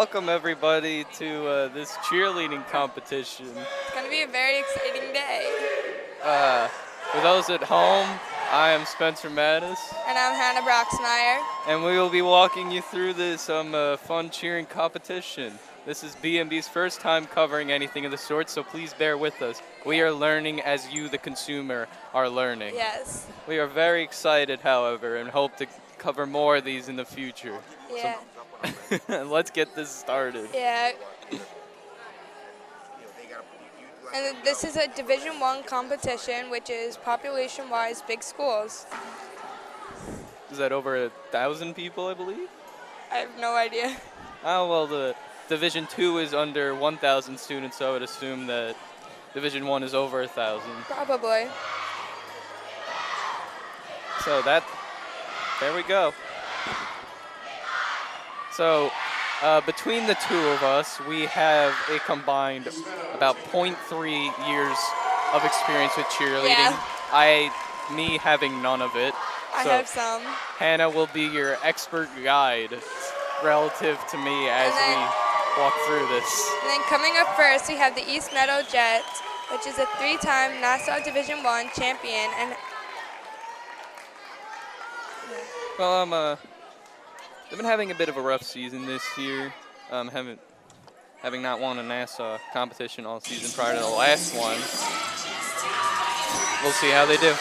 welcome everybody to this cheerleading competition. It's going to be a very exciting day. For those at home, I am Spencer Mattis. And I'm Hannah Broxmeyer. And we will be walking you through this fun cheering competition. This is B&B's first time covering anything of the sort, so please bear with us. We are learning as you, the consumer, are learning. Yes. We are very excited, however, and hope to cover more of these in the future. Yeah. So, let's get this started. Yeah. And this is a Division I competition, which is population-wise big schools. Is that over 1,000 people, I believe? I have no idea. Oh, well, the Division II is under 1,000 students, so I would assume that Division I is over 1,000. Probably. So there we go. So between the two of us, we have a combined about 0.3 years of experience with cheerleading. Yeah. Me having none of it. I So have some. Hannah will be your expert guide relative to me as we walk through this. And then coming up first, we have the East Meadow Jets, which is a 3-time Nassau Division I champion. And Well, they've been having a bit of a rough season this year. Having not won a Nassau competition all season prior to the last one. We'll see how they do.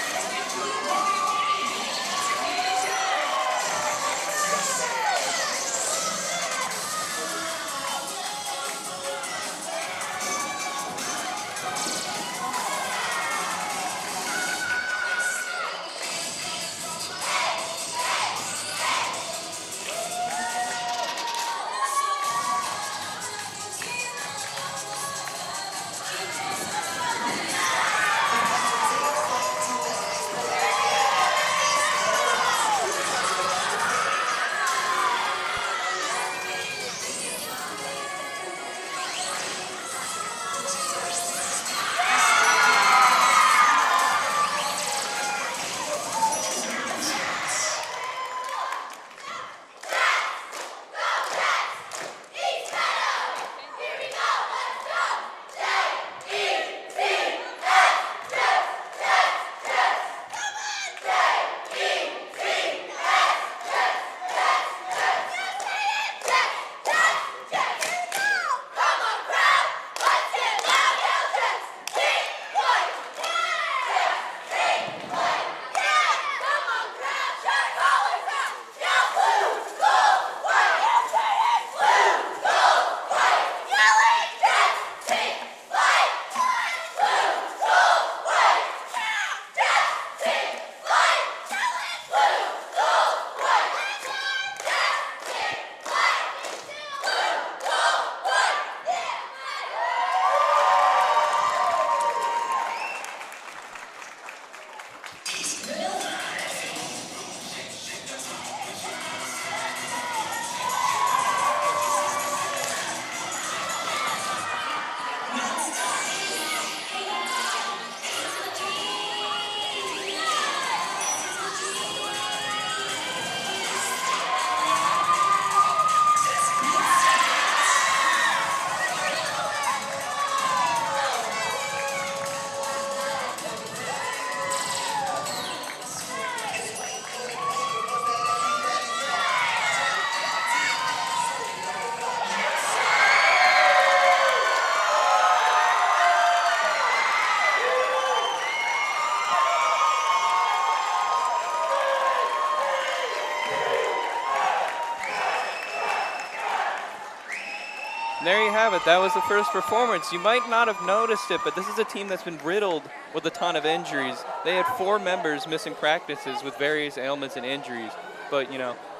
There you have it. That was the first performance. You might not have noticed it, but this is a team that's been riddled with a ton of injuries. They had 4 members missing practices with various ailments and injuries, but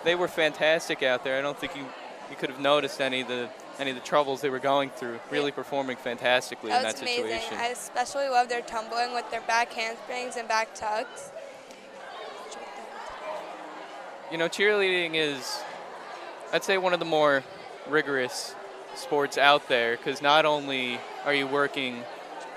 they were fantastic out there. I don't think you could have noticed any of the troubles they were going through. Really performing fantastically in that situation. That was amazing. I especially love their tumbling with their back handsprings and back tucks. Cheerleading is, I'd say, one of the more rigorous sports out there, because not only are you working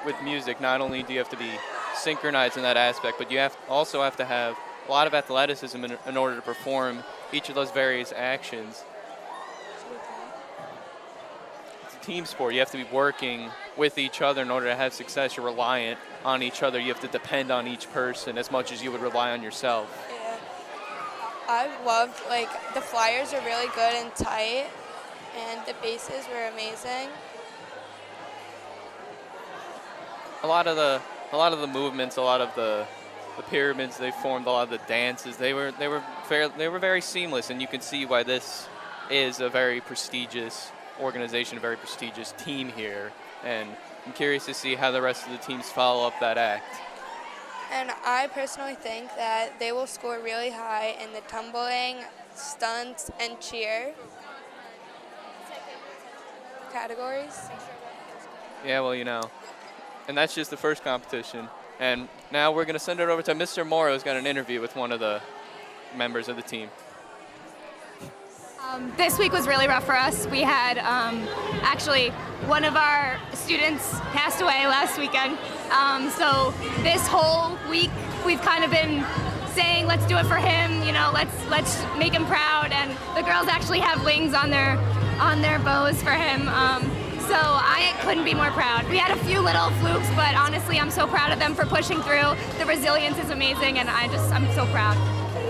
with music, not only do you have to be synchronized in that aspect, but you also have to have a lot of athleticism in order to perform each of those various actions. team sport. You have to be working with each other in order to have success. You're reliant on each other. You have to depend on each person as much as you would rely on yourself. Yeah. I loved, like, the flyers are really good and tight, and the bases were amazing. A lot of the movements, a lot of the pyramids they formed, a lot of the dances, they were very seamless, and you can see why this is a very prestigious organization, a very prestigious team here. And I'm curious to see how the rest of the teams follow up that act. And I personally think that they will score really high in the tumbling, stunts, and cheer categories. Yeah, well, you know, and that's just the first competition. And now we're going to send it over to Mr. Mauro, who's got an interview with one of the members of the team. This week was really rough for us. We had actually one of our students passed away last weekend. So this whole week we've kind of been saying, let's do it for him. You know, let's make him proud. And the girls actually have wings on their bows for him. So I couldn't be more proud. We had a few little flukes, but honestly, I'm so proud of them for pushing through. The resilience is amazing, and I'm so proud.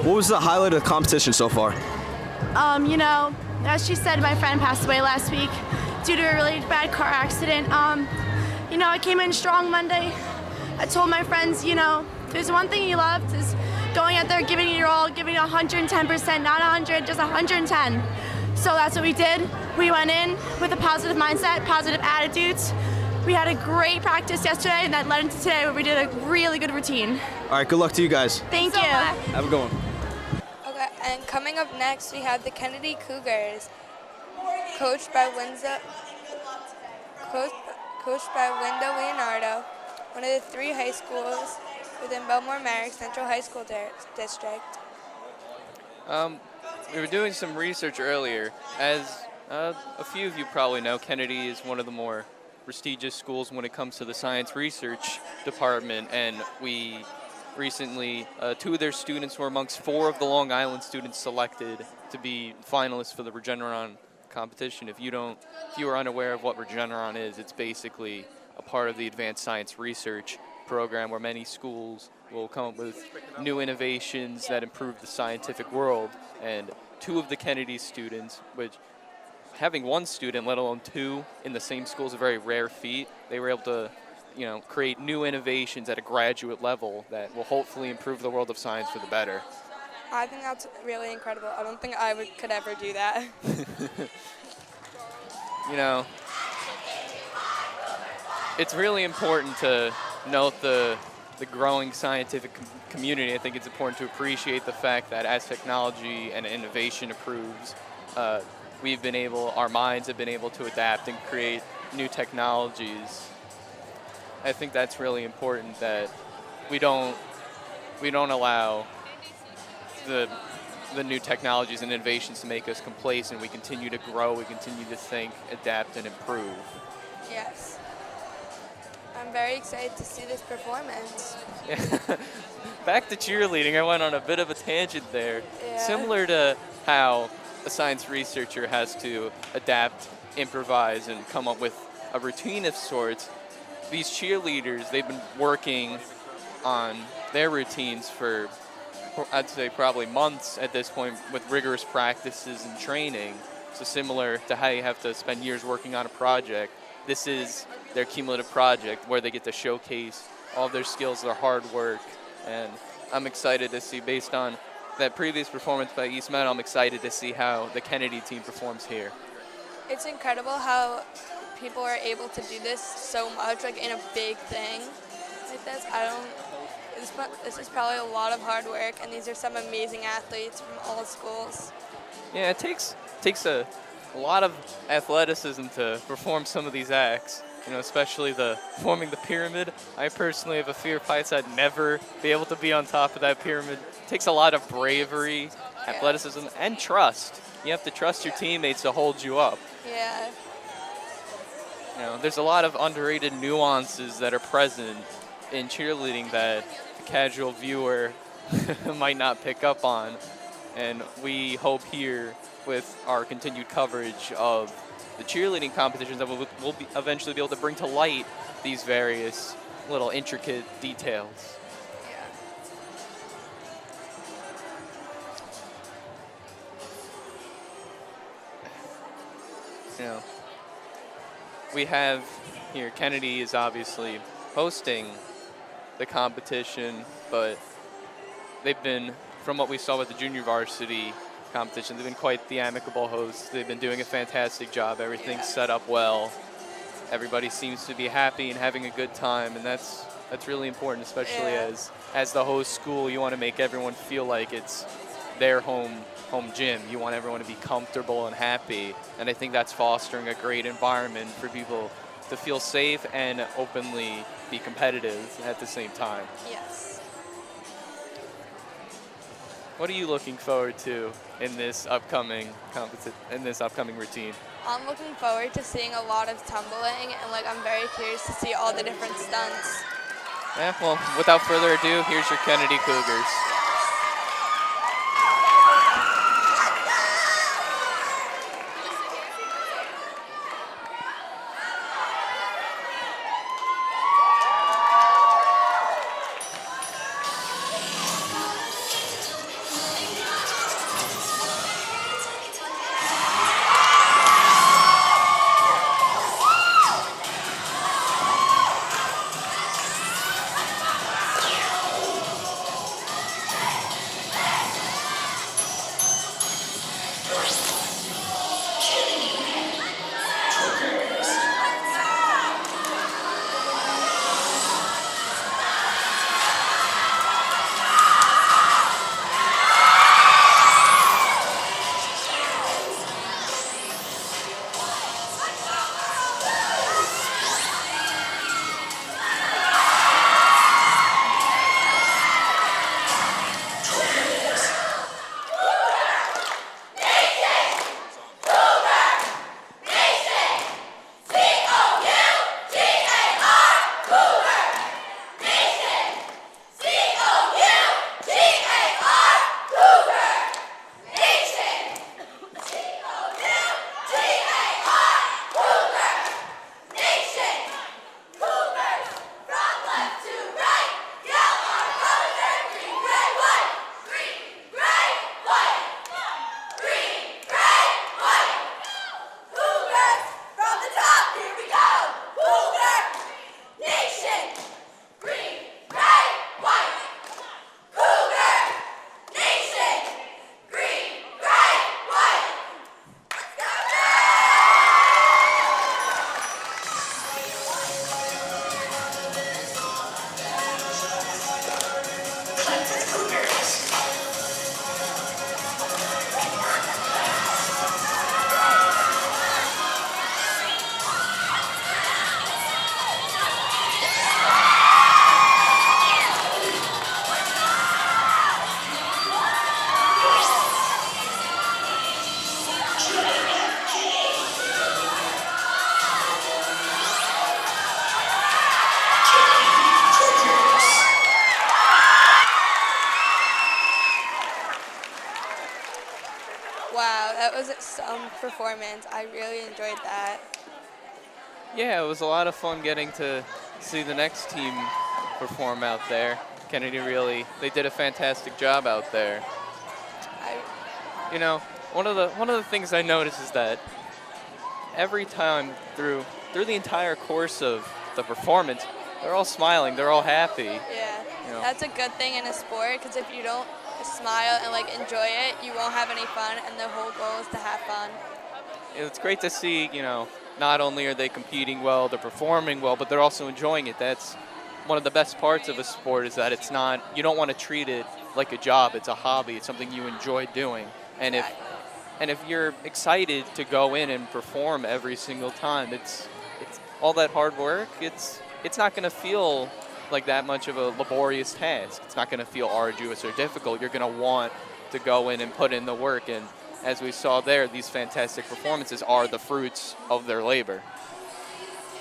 What was the highlight of the competition so far? You know, as she said, my friend passed away last week due to a really bad car accident. You know, I came in strong Monday. I told my friends, you know, there's one thing you loved is going out there, giving it your all, giving 110%, not 100, just 110. So that's what we did. We went in with a positive mindset, positive attitudes. We had a great practice yesterday, and that led into today where we did a really good routine. All right, good luck to you guys. Thank you. Have a good one. Okay, and coming up next, we have the Kennedy Cougars, coached by Linda Leonardo, one of the 3 high schools within Bellmore-Merrick Central High School District. We were doing some research earlier. As a few of you probably know, Kennedy is one of the more prestigious schools when it comes to the science research department, and we recently, 2 of their students were amongst 4 of the Long Island students selected to be finalists for the Regeneron competition. If you are unaware of what Regeneron is, it's basically a part of the advanced science research program where many schools will come up with new innovations that improve the scientific world. And 2 of the Kennedy students, which having 1 student, let alone 2 in the same school is a very rare feat. They were able to, you know, create new innovations at a graduate level that will hopefully improve the world of science for the better. I think that's really incredible. I don't think I could ever do that. You know, it's really important to note the growing scientific community. I think it's important to appreciate the fact that as technology and innovation improves, our minds have been able to adapt and create new technologies. I think that's really important, that we don't allow the new technologies and innovations to make us complacent. We continue to grow, we continue to think, adapt, and improve. Yes. I'm very excited to see this performance. Yeah. Back to cheerleading, I went on a bit of a tangent there. Yeah. Similar to how a science researcher has to adapt, improvise, and come up with a routine of sorts, these cheerleaders, they've been working on their routines for, I'd say, probably months at this point, with rigorous practices and training. So similar to how you have to spend years working on a project, this is their cumulative project where they get to showcase all their skills, their hard work. And I'm excited to see, based on that previous performance by East Meadow, I'm excited to see how the Kennedy team performs here. It's incredible how people are able to do this so much, like in a big thing like this. This is probably a lot of hard work, and these are some amazing athletes from all schools. Yeah, it takes a lot of athleticism to perform some of these acts. You know, especially forming the pyramid. I personally have a fear of heights. I'd never be able to be on top of that pyramid. It takes a lot of bravery, athleticism, and trust. You have to trust your teammates to hold you up. Yeah. You know, there's a lot of underrated nuances that are present in cheerleading that the casual viewer might not pick up on. And we hope here, with our continued coverage of the cheerleading competitions that we'll eventually be able to bring to light these various little intricate details. You know, we have here, Kennedy is obviously hosting the competition, but they've been, from what we saw with the junior varsity competition, they've been quite the amicable hosts. They've been doing a fantastic job. Everything's set up well. Everybody seems to be happy and having a good time, and that's really important, especially as the host school. You want to make everyone feel like it's their home gym. You want everyone to be comfortable and happy, and I think that's fostering a great environment for people to feel safe and openly be competitive at the same time. Yes. What are you looking forward to in this upcoming routine? I'm looking forward to seeing a lot of tumbling, and like I'm very curious to see all the different stunts. Yeah, well, without further ado, here's your Kennedy Cougars. Wow, that was some performance. I really enjoyed that. Yeah, it was a lot of fun getting to see the next team perform out there. Kennedy they did a fantastic job out there. You know, one of the things I noticed is that every time through the entire course of the performance, they're all smiling, they're all happy. Yeah, you know. That's a good thing in a sport, because if you don't smile and like enjoy it, you won't have any fun, and the whole goal is to have fun. It's great to see, you know, not only are they competing well, they're performing well, but they're also enjoying it. That's one of the best parts of a sport, is that it's not, you don't want to treat it like a job. It's a hobby. It's something you enjoy doing. And if you're excited to go in and perform every single time, it's all that hard work. It's not going to feel like that much of a laborious task. It's not going to feel arduous or difficult. You're going to want to go in and put in the work. And as we saw there, these fantastic performances are the fruits of their labor.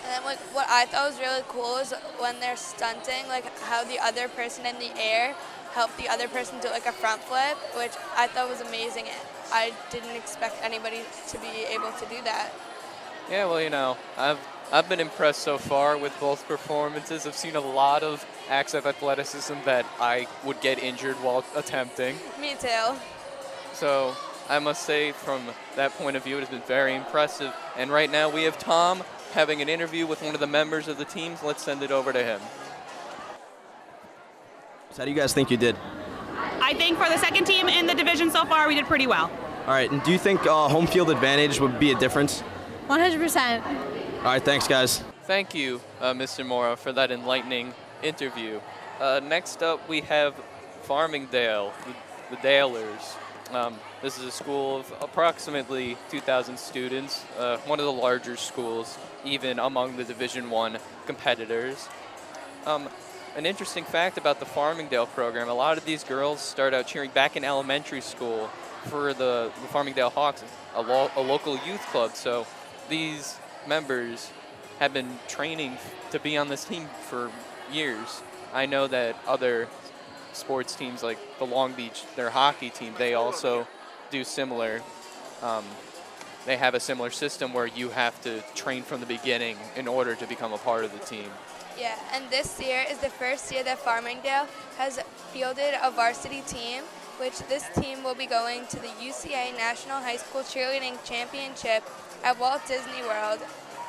And then what I thought was really cool is when they're stunting, like how the other person in the air helped the other person do like a front flip, which I thought was amazing. I didn't expect anybody to be able to do that. Yeah, well, I've been impressed so far with both performances. I've seen a lot of acts of athleticism that I would get injured while attempting. Me too. So I must say, from that point of view, it has been very impressive. And right now we have Tom having an interview with one of the members of the teams. Let's send it over to him. So how do you guys think you did? I think for the second team in the division so far, we did pretty well. All right, and do you think home field advantage would be a difference? 100%. All right, thanks, guys. Thank you, Mr. Mauro, for that enlightening interview. Next up, we have Farmingdale, the Dalers. This is a school of approximately 2,000 students, one of the larger schools, even among the Division I competitors. An interesting fact about the Farmingdale program, a lot of these girls start out cheering back in elementary school for the Farmingdale Hawks, a local youth club. So these members have been training to be on this team for years. I know that other sports teams like the Long Beach, their hockey team, they also do similar. They have a similar system where you have to train from the beginning in order to become a part of the team. Yeah, and this year is the first year that Farmingdale has fielded a varsity team, which this team will be going to the UCA National High School Cheerleading Championship at Walt Disney World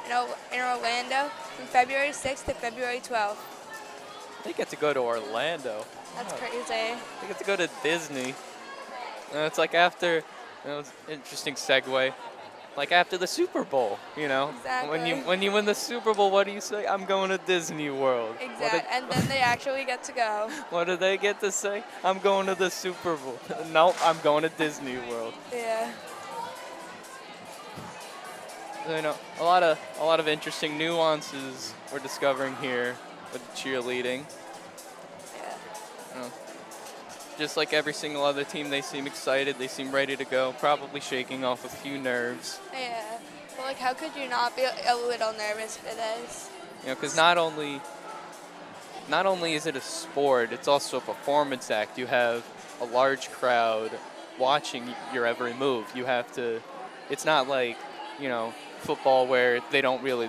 in Orlando from February 6th to February 12th. They get to go to Orlando. That's crazy. They get to go to Disney. It's like after, it's an interesting segue, like after the Super Bowl, Exactly. When you win the Super Bowl, what do you say? I'm going to Disney World. Exactly, and then they actually get to go. What do they get to say? I'm going to the Super Bowl. No, I'm going to Disney World. Yeah. A lot of interesting nuances we're discovering here with cheerleading. Yeah. Just like every single other team, they seem excited. They seem ready to go. Probably shaking off a few nerves. Yeah. But how could you not be a little nervous for this? Because not only is it a sport, it's also a performance act. You have a large crowd watching your every move. You have to. It's not like football where they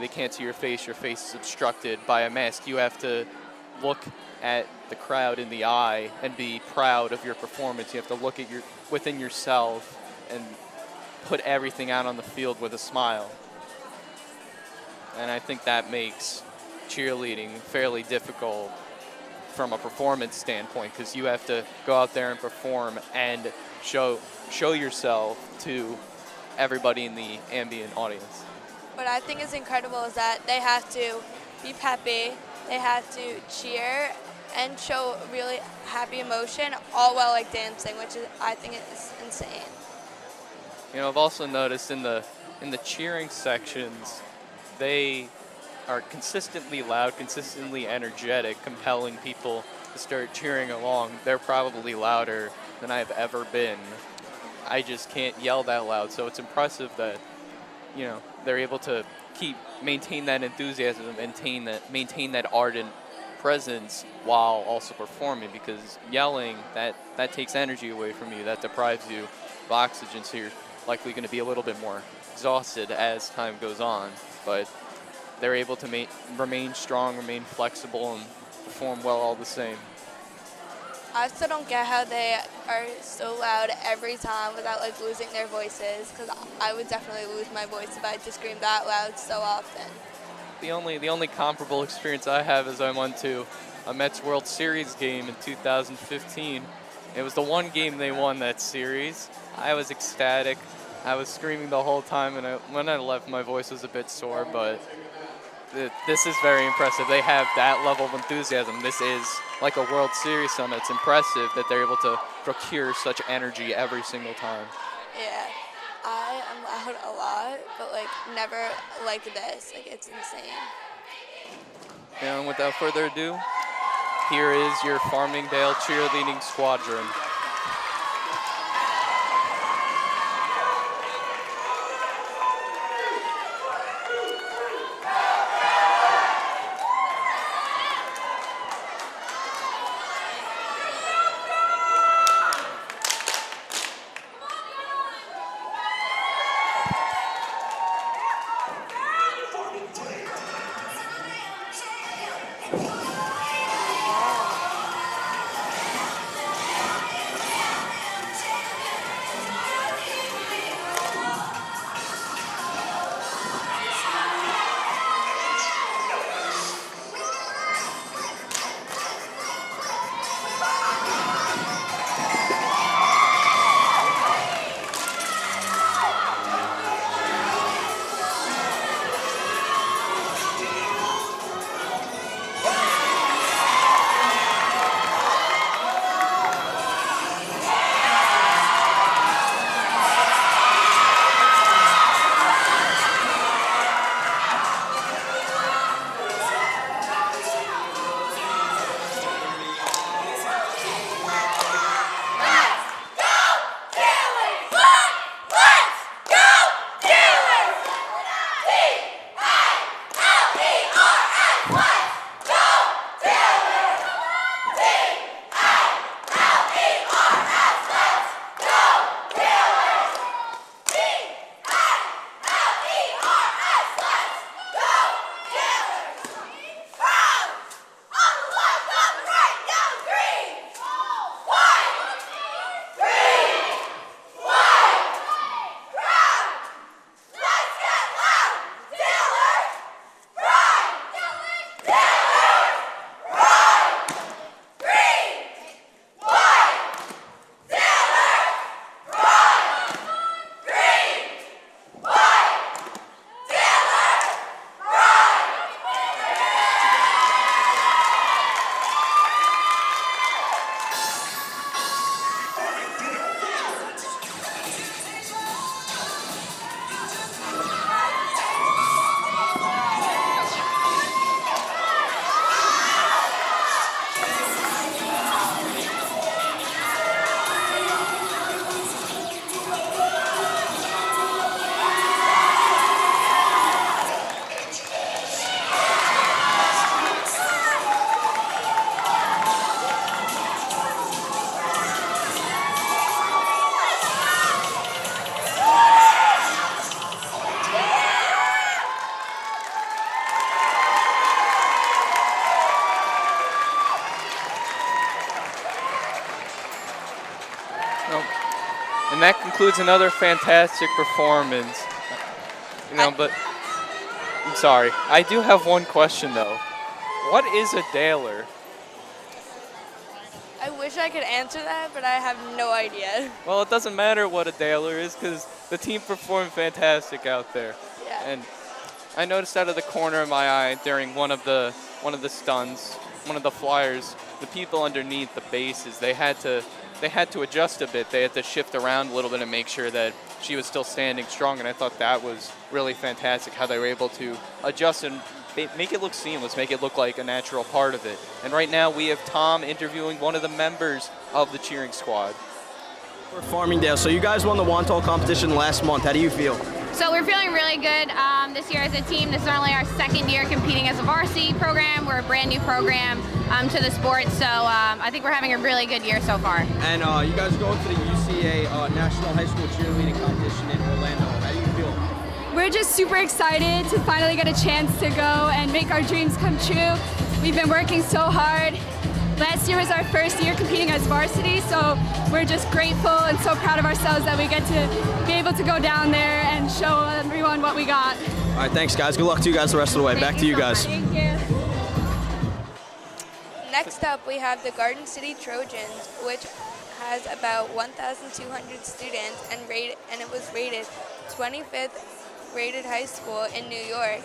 can't see your face is obstructed by a mask. You have to look at the crowd in the eye and be proud of your performance. You have to look at within yourself and put everything out on the field with a smile. And I think that makes cheerleading fairly difficult from a performance standpoint, because you have to go out there and perform and show yourself to everybody in the ambient audience. What I think is incredible is that they have to be peppy, they have to cheer and show really happy emotion, all while dancing, which I think is insane. I've also noticed in the cheering sections, they are consistently loud, consistently energetic, compelling people to start cheering along. They're probably louder than I've ever been. I just can't yell that loud, so it's impressive that they're able to maintain that enthusiasm, maintain that ardent presence while also performing, because yelling, that takes energy away from you, that deprives you of oxygen, so you're likely going to be a little bit more exhausted as time goes on. But they're able to remain strong, remain flexible, and perform well all the same. I still don't get how they are so loud every time without losing their voices, because I would definitely lose my voice if I had to scream that loud so often. The only comparable experience I have is I went to a Mets World Series game in 2015. It was the one game they won that series. I was ecstatic. I was screaming the whole time, and when I left, my voice was a bit sore, but this is very impressive. They have that level of enthusiasm. This is like a World Series summit. It's impressive that they're able to procure such energy every single time. Yeah, I am loud a lot, but never like this. It's insane. And without further ado, here is your Farmingdale cheerleading squadron. that concludes another fantastic performance. But I'm sorry. I do have one question, though. What is a daler? I wish I could answer that, but I have no idea. Well, it doesn't matter what a daler is because the team performed fantastic out there. Yeah. And I noticed out of the corner of my eye during one of the stunts, one of the flyers, the people underneath the bases, they had to adjust a bit. They had to shift around a little bit and make sure that she was still standing strong, and I thought that was really fantastic how they were able to adjust and make it look seamless, make it look like a natural part of it. And right now we have Tom interviewing one of the members of the cheering squad. We're Farmingdale. So you guys won the Wantall competition last month. How do you feel? So we're feeling really good this year as a team. This is only our second year competing as a varsity program. We're a brand new program to the sport, so I think we're having a really good year so far. And you guys are going to the UCA National High School Cheerleading Competition in Orlando. How do you feel? We're just super excited to finally get a chance to go and make our dreams come true. We've been working so hard. Last year was our first year competing as varsity, so we're just grateful and so proud of ourselves that we get to be able to go down there and show everyone what we got. All right, thanks, guys. Good luck to you guys the rest of the way. Back to you guys. Thank you. Next up, we have the Garden City Trojans, which has about 1,200 students, and it was rated 25th rated high school in New York.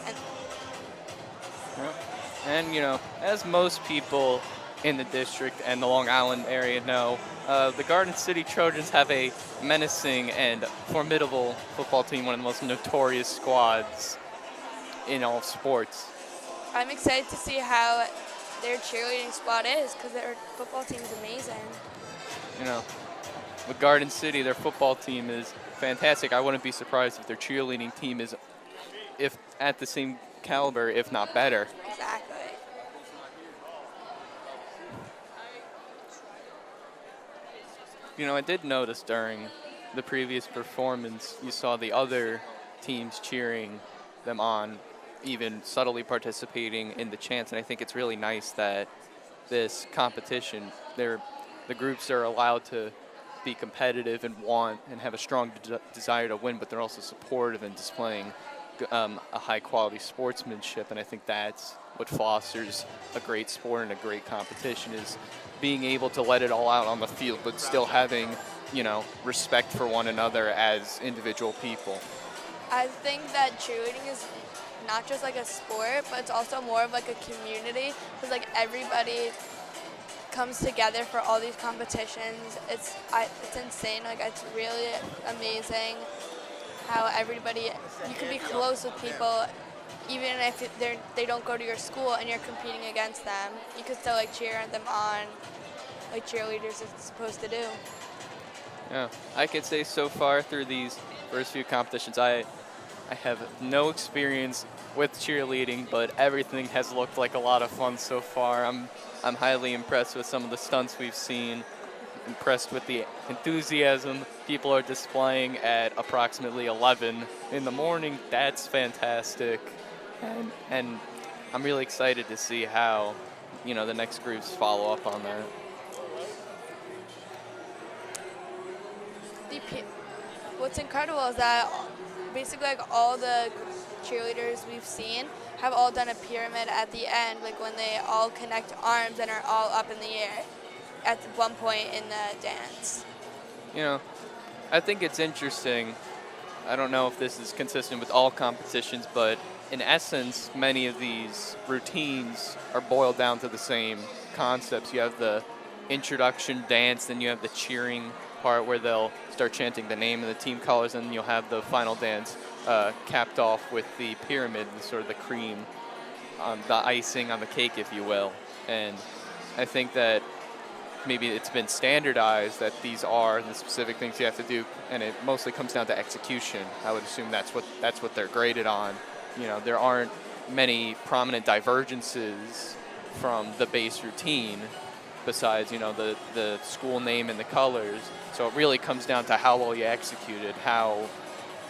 And as most people in the district and the Long Island area know, the Garden City Trojans have a menacing and formidable football team, one of the most notorious squads in all sports. I'm excited to see how their cheerleading squad is because their football team is amazing. With Garden City, their football team is fantastic. I wouldn't be surprised if their cheerleading team is at the same caliber, if not better. Exactly. I did notice during the previous performance, you saw the other teams cheering them on, even subtly participating in the chants, and I think it's really nice that this competition, the groups are allowed to be competitive and want and have a strong desire to win, but they're also supportive and displaying a high-quality sportsmanship, and I think that's what fosters a great sport and a great competition, is being able to let it all out on the field, but still having, respect for one another as individual people. I think that cheerleading is not just like a sport, but it's also more of like a community, because like everybody comes together for all these competitions. It's insane. Like, it's really amazing how you can be close with people even if they don't go to your school and you're competing against them. You can still cheer them on like cheerleaders are supposed to do. Yeah, I could say so far through these first few competitions, I have no experience with cheerleading, but everything has looked like a lot of fun so far. I'm highly impressed with some of the stunts we've seen, impressed with the enthusiasm people are displaying at approximately 11 in the morning. That's fantastic. And I'm really excited to see how, the next groups follow up on that. What's incredible is that basically all the cheerleaders we've seen have all done a pyramid at the end, when they all connect arms and are all up in the air at one point in the dance. I think it's interesting. I don't know if this is consistent with all competitions, but in essence, many of these routines are boiled down to the same concepts. You have the introduction dance, then you have the cheering part where they'll start chanting the name of the team colors, and you'll have the final dance capped off with the pyramid, sort of the cream, the icing on the cake, if you will. And I think that maybe it's been standardized that these are the specific things you have to do, and it mostly comes down to execution. I would assume that's what they're graded on. There aren't many prominent divergences from the base routine besides, the school name and the colors. So it really comes down to how well you execute it, how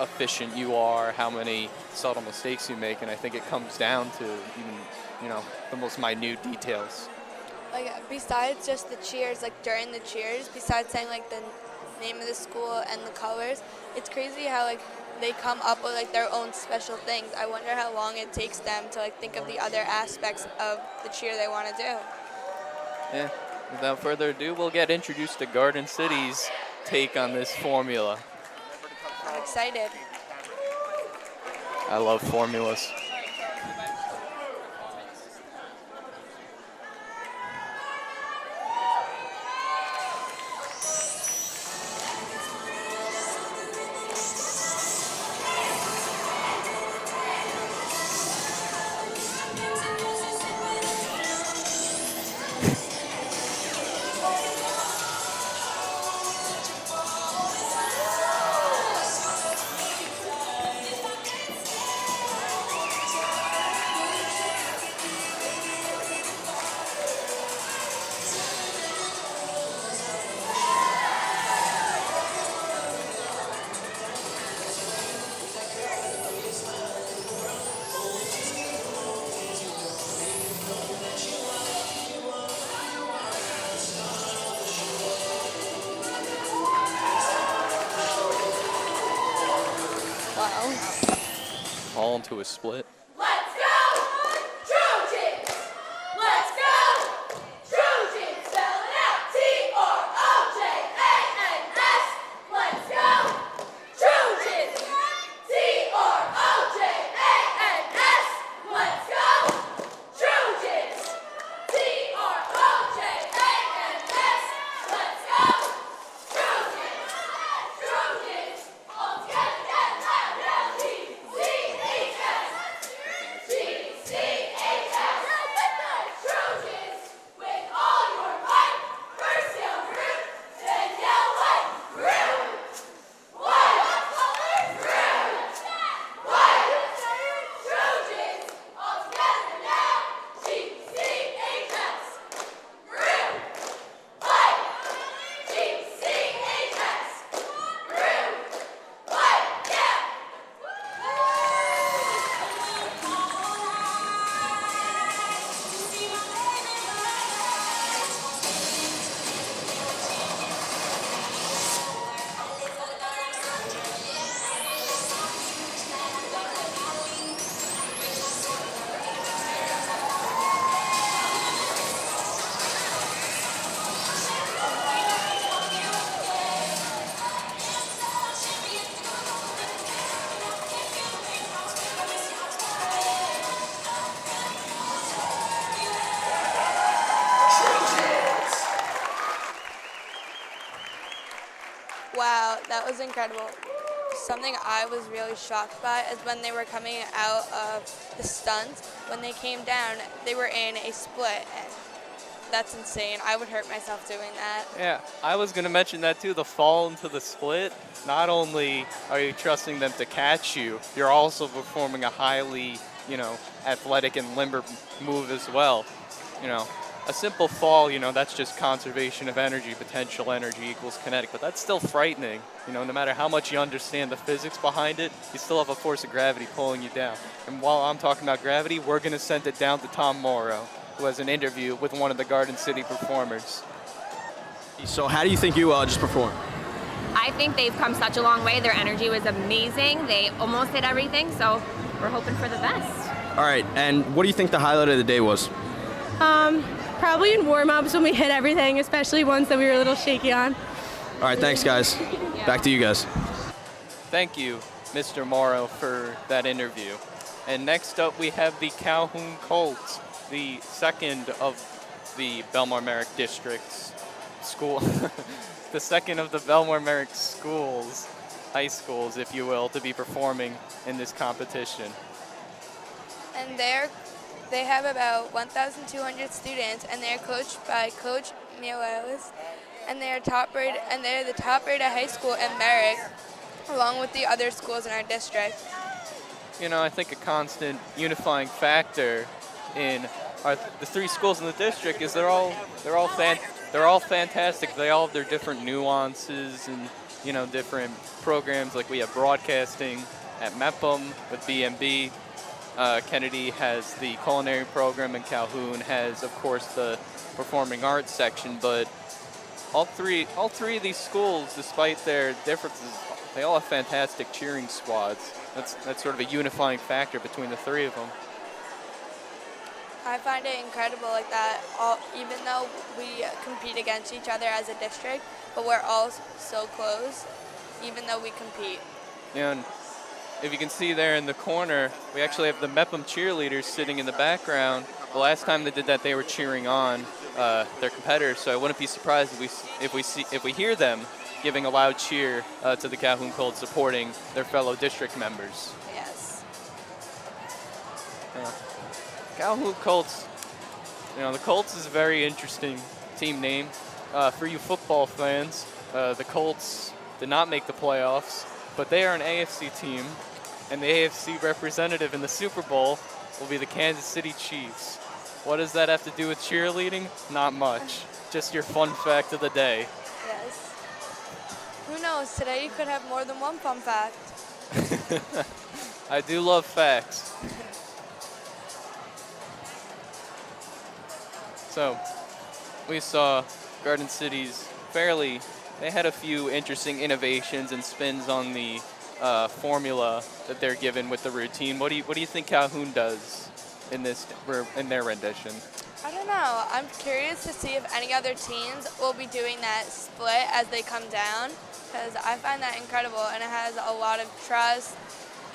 efficient you are, how many subtle mistakes you make, and I think it comes down to even, the most minute details. Besides just the cheers, during the cheers, besides saying name of the school and the colors. It's crazy how like they come up with like their own special things. I wonder how long it takes them to like think of the other aspects of the cheer they want to do. Yeah. Without further ado, we'll get introduced to Garden City's take on this formula. I'm excited. I love formulas. All into a split. Let's go, Trojans! Let's go, Trojans! Spell it out, T-R-O-J-A-N-S. Let's go, Trojans! T-R-O-J-A-N-S. Let's go, Trojans! T-R-O-J-A-N-S. Let's go, Trojans! Trojans! All together, get loud, T-C-H-S. T-C-H-S. Trojans, with all your might, first yell root, then yell white. Root! White! Root! White! Trojans, all together now, T-C-H-S. Root! White! T-C-H-S. Root! White! Yeah! Wow, that was incredible. Something I was really shocked by is when they were coming out of the stunts, when they came down, they were in a split, and that's insane. I would hurt myself doing that. Yeah, I was going to mention that too, the fall into the split. Not only are you trusting them to catch you, you're also performing a highly, athletic and limber move as well. A simple fall, that's just conservation of energy, potential energy equals kinetic, but that's still frightening. No matter how much you understand the physics behind it, you still have a force of gravity pulling you down. And while I'm talking about gravity, we're going to send it down to Tom Mauro, who has an interview with one of the Garden City performers. So how do you think you just performed? I think they've come such a long way. Their energy was amazing. They almost did everything, so we're hoping for the best. All right, and what do you think the highlight of the day was? Probably in warm-ups when we hit everything, especially ones that we were a little shaky on. All right, thanks, guys. Back to you guys. Thank you, Mr. Mauro, for that interview. And next up, we have the Calhoun Colts, the second of the Bellmore-Merrick district's school, the second of the Bellmore-Merrick schools, high schools, if you will, to be performing in this competition. And they have about 1,200 students, and they're coached by Coach Mieles, and they're the top rated high school in Merrick, along with the other schools in our district. I think a constant unifying factor in the three schools in the district is they're all fantastic. They all have their different nuances and different programs. Like we have broadcasting at Mepham with B&B. Kennedy has the culinary program, and Calhoun has, of course, the performing arts section. But all three of these schools, despite their differences, they all have fantastic cheering squads. That's sort of a unifying factor between the three of them. I find it incredible like that, even though we compete against each other as a district, but we're all so close, even though we compete. And if you can see there in the corner, we actually have the Mepham cheerleaders sitting in the background. The last time they did that, they were cheering on their competitors, so I wouldn't be surprised if we hear them giving a loud cheer to the Calhoun Colts, supporting their fellow district members. Yes. Calhoun Colts, the Colts is a very interesting team name. For you football fans, the Colts did not make the playoffs, but they are an AFC team, and the AFC representative in the Super Bowl will be the Kansas City Chiefs. What does that have to do with cheerleading? Not much. Just your fun fact of the day. Yes. Who knows? Today you could have more than one fun fact. I do love facts. So, we saw Garden City's they had a few interesting innovations and spins on the formula that they're given with the routine. What do you think Calhoun does in their rendition? I don't know. I'm curious to see if any other teams will be doing that split as they come down, because I find that incredible, and it has a lot of trust,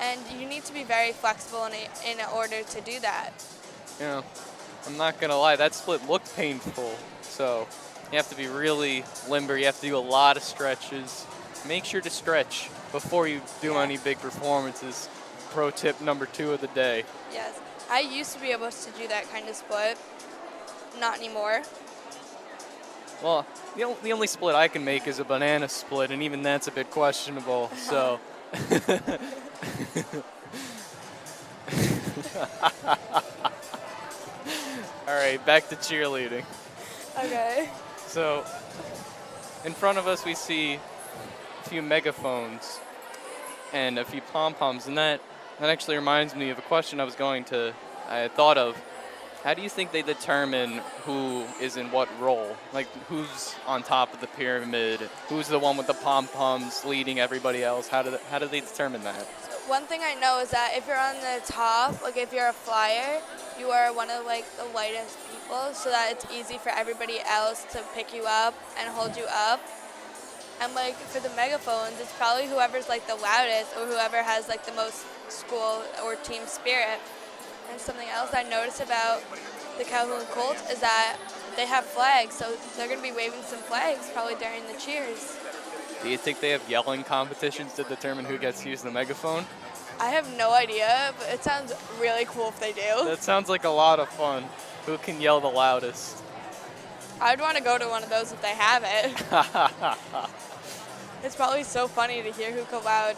and you need to be very flexible in order to do that. I'm not going to lie, that split looked painful, so you have to be really limber. You have to do a lot of stretches. Make sure to stretch before you do any big performances. Pro tip number 2 of the day. Yes. I used to be able to do that kind of split. Not anymore. Well, the only split I can make is a banana split, and even that's a bit questionable, so. All right, back to cheerleading. Okay. So, in front of us we see a few megaphones and a few pom-poms, and that actually reminds me of a question I had thought of. How do you think they determine who is in what role? Like, who's on top of the pyramid? Who's the one with the pom-poms leading everybody else? How do they determine that? So one thing I know is that if you're on the top, like if you're a flyer, you are one of like the lightest people, so that it's easy for everybody else to pick you up and hold you up. And like for the megaphones, it's probably whoever's like the loudest or whoever has like the most school or team spirit. And something else I noticed about the Calhoun Colts is that they have flags, so they're going to be waving some flags probably during the cheers. Do you think they have yelling competitions to determine who gets to use the megaphone? I have no idea, but it sounds really cool if they do. That sounds like a lot of fun. Who can yell the loudest? I'd want to go to one of those if they have it. It's probably so funny to hear who go loud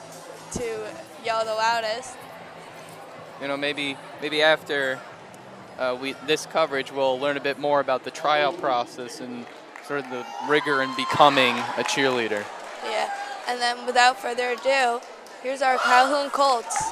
to yell the loudest. Maybe after this coverage, we'll learn a bit more about the tryout process and sort of the rigor in becoming a cheerleader. Yeah, and then without further ado, here's our Calhoun Colts.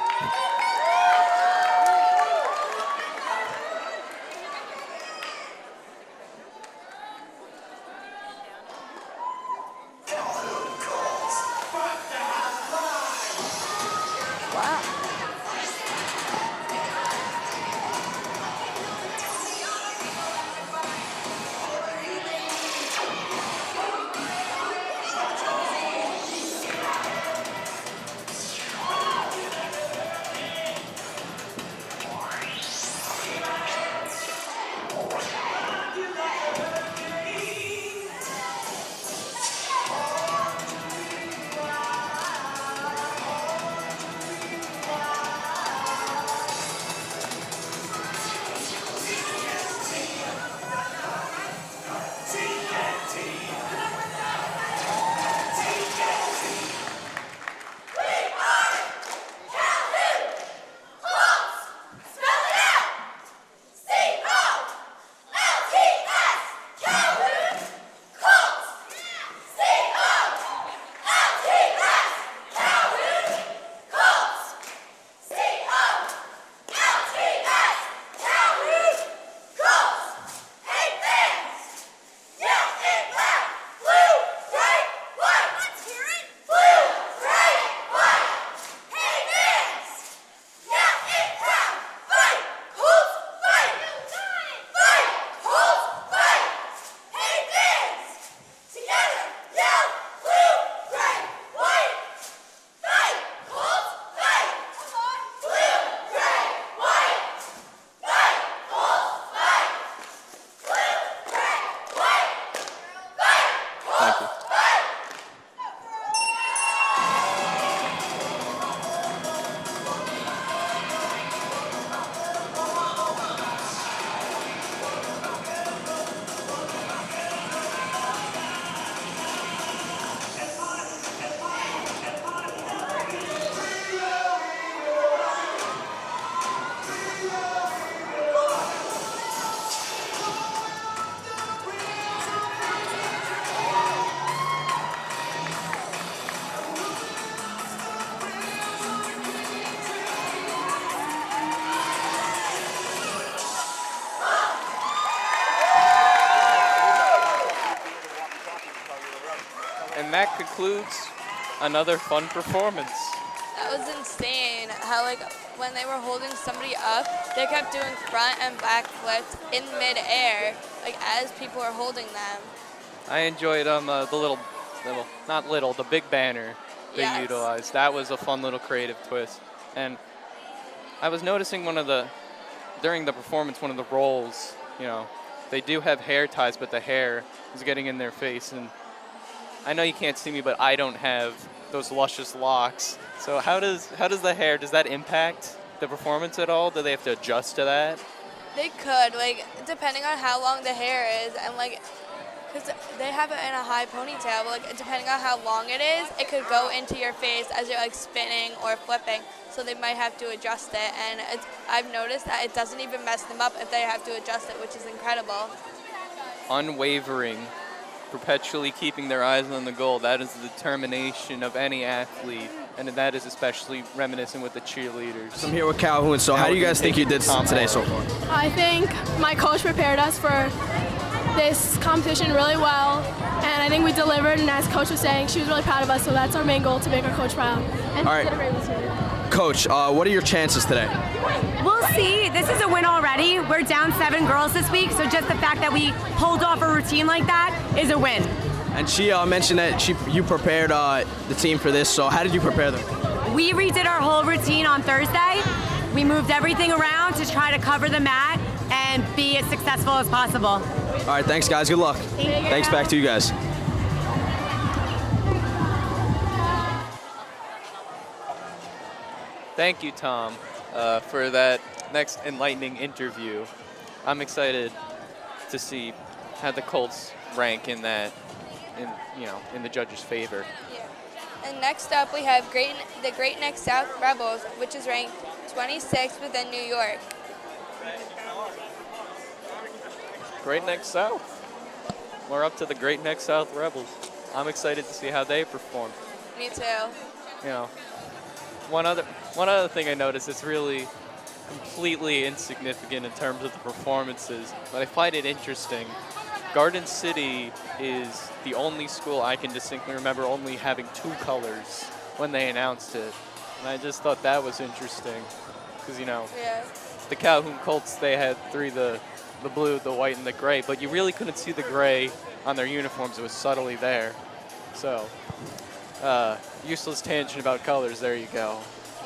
that concludes another fun performance. That was insane how, like, when they were holding somebody up, they kept doing front and back flips in midair, like, as people were holding them. I enjoyed the the big banner they Yes. utilized. That was a fun little creative twist. And I was noticing during the performance, one of the rolls, they do have hair ties, but the hair is getting in their face. And I know you can't see me, but I don't have those luscious locks. So how does the hair, does that impact the performance at all? Do they have to adjust to that? They could, like, depending on how long the hair is, and, like, because they have it in a high ponytail, but, like, depending on how long it is, it could go into your face as you're, like, spinning or flipping. So they might have to adjust it, and I've noticed that it doesn't even mess them up if they have to adjust it, which is incredible. Unwavering, perpetually keeping their eyes on the goal. That is the determination of any athlete, and that is especially reminiscent with the cheerleaders. I'm here with Calhoun. So how do you guys think you did today so far? I think my coach prepared us for this competition really well, and I think we delivered, and as Coach was saying, she was really proud of us, so that's our main goal, to make our coach proud. And All right. Coach, what are your chances today? We'll see. This is a win already. We're down 7 girls this week, so just the fact that we pulled off a routine like that is a win. And she mentioned that you prepared the team for this, so how did you prepare them? We redid our whole routine on Thursday. We moved everything around to try to cover the mat and be as successful as possible. All right, thanks, guys. Good luck. Thanks back to you guys. Thank you, Tom, for that next enlightening interview. I'm excited to see how the Colts rank in the judges' favor. Yeah. And next up, we have the Great Neck South Rebels, which is ranked 26th within New York. Great Neck South. We're up to the Great Neck South Rebels. I'm excited to see how they perform. Me too. One other thing I noticed is really completely insignificant in terms of the performances, but I find it interesting. Garden City is the only school I can distinctly remember only having 2 colors when they announced it. And I just thought that was interesting because, the Calhoun Colts, they had 3, the blue, the white, and the gray, but you really couldn't see the gray on their uniforms. It was subtly there. So, useless tangent about colors, there you go.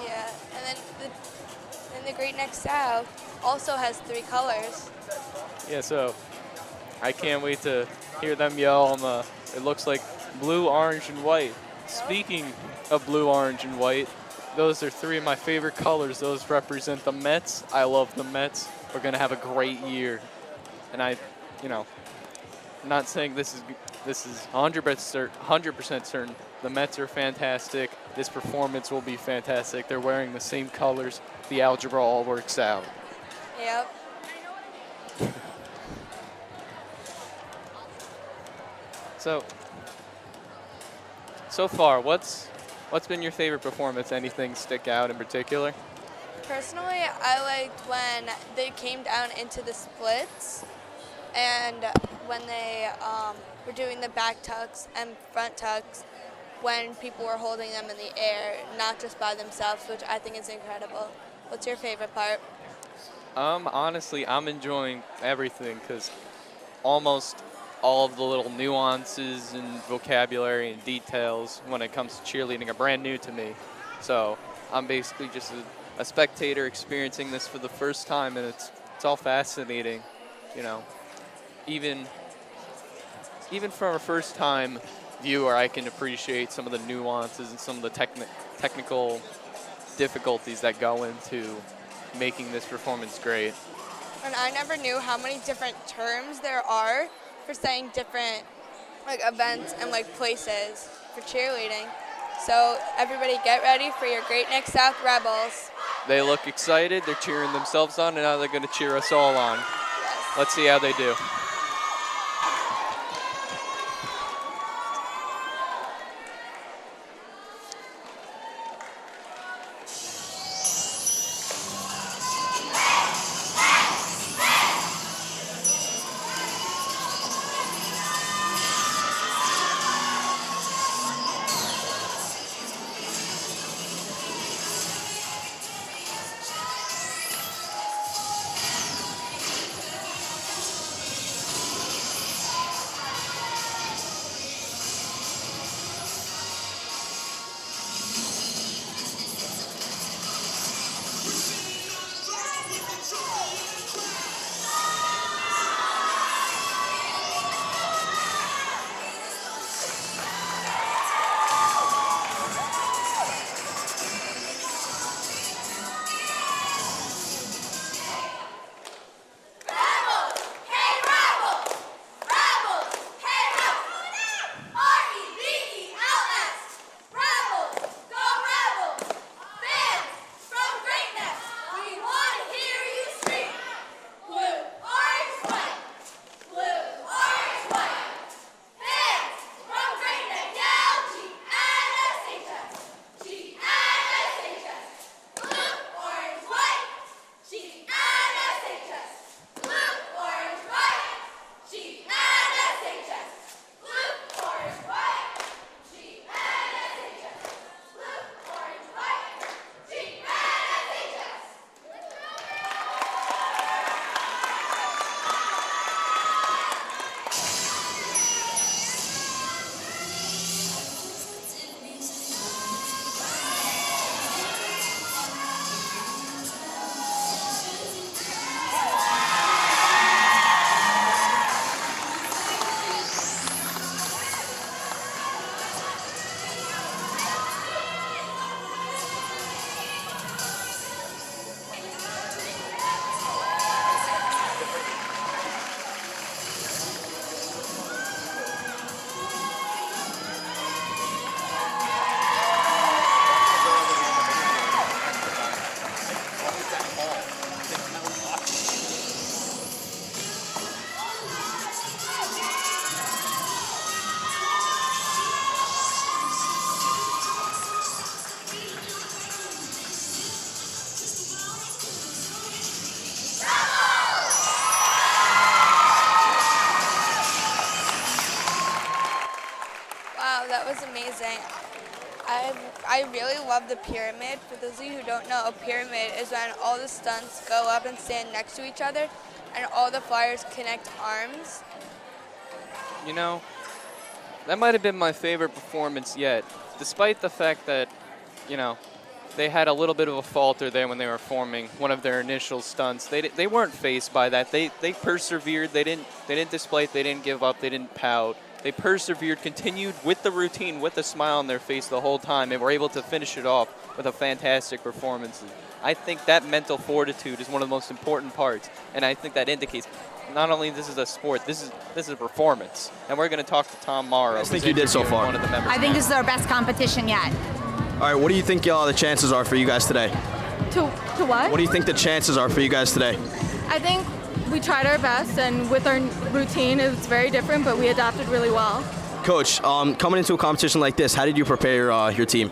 Yeah, and then the Great Neck South also has 3 colors. Yeah, so I can't wait to hear them yell. It looks like blue, orange, and white. Speaking of blue, orange, and white, those are 3 of my favorite colors. Those represent the Mets. I love the Mets. We're going to have a great year. And I'm not saying this is 100% certain. The Mets are fantastic. This performance will be fantastic. They're wearing the same colors. The algebra all works out. Yep. So far, what's been your favorite performance? Anything stick out in particular? Personally, I liked when they came down into the splits, and when they were doing the back tucks and front tucks, when people were holding them in the air, not just by themselves, which I think is incredible. What's your favorite part? Honestly, I'm enjoying everything because almost all of the little nuances and vocabulary and details when it comes to cheerleading are brand new to me. So I'm basically just a spectator experiencing this for the first time, and it's all fascinating, Even from a first-time viewer, I can appreciate some of the nuances and some of the technical difficulties that go into making this performance great. And I never knew how many different terms there are for saying different events and places for cheerleading. So everybody get ready for your Great Neck South Rebels. They look excited, they're cheering themselves on, and now they're going to cheer us all on. Yes. Let's see how they do. amazing. I really love the pyramid. For those of you who don't know, a pyramid is when all the stunts go up and stand next to each other, and all the flyers connect arms. You know, that might have been my favorite performance yet, despite the fact that, you know, they had a little bit of a falter there when they were forming one of their initial stunts. They weren't fazed by that. They persevered. They didn't display it. They didn't give up. They didn't pout. They persevered, continued with the routine, with a smile on their face the whole time, and were able to finish it off with a fantastic performance. I think that mental fortitude is one of the most important parts, and I think that indicates not only this is a sport, this is a performance. And we're going to talk to Tom Mauro. I think you did so far. One of the members. I think this is our best competition yet. All right, what do you think the chances are for you guys today? To what? What do you think the chances are for you guys today? I think we tried our best, and with our routine, it's very different, but we adapted really well. Coach, coming into a competition like this, how did you prepare your team?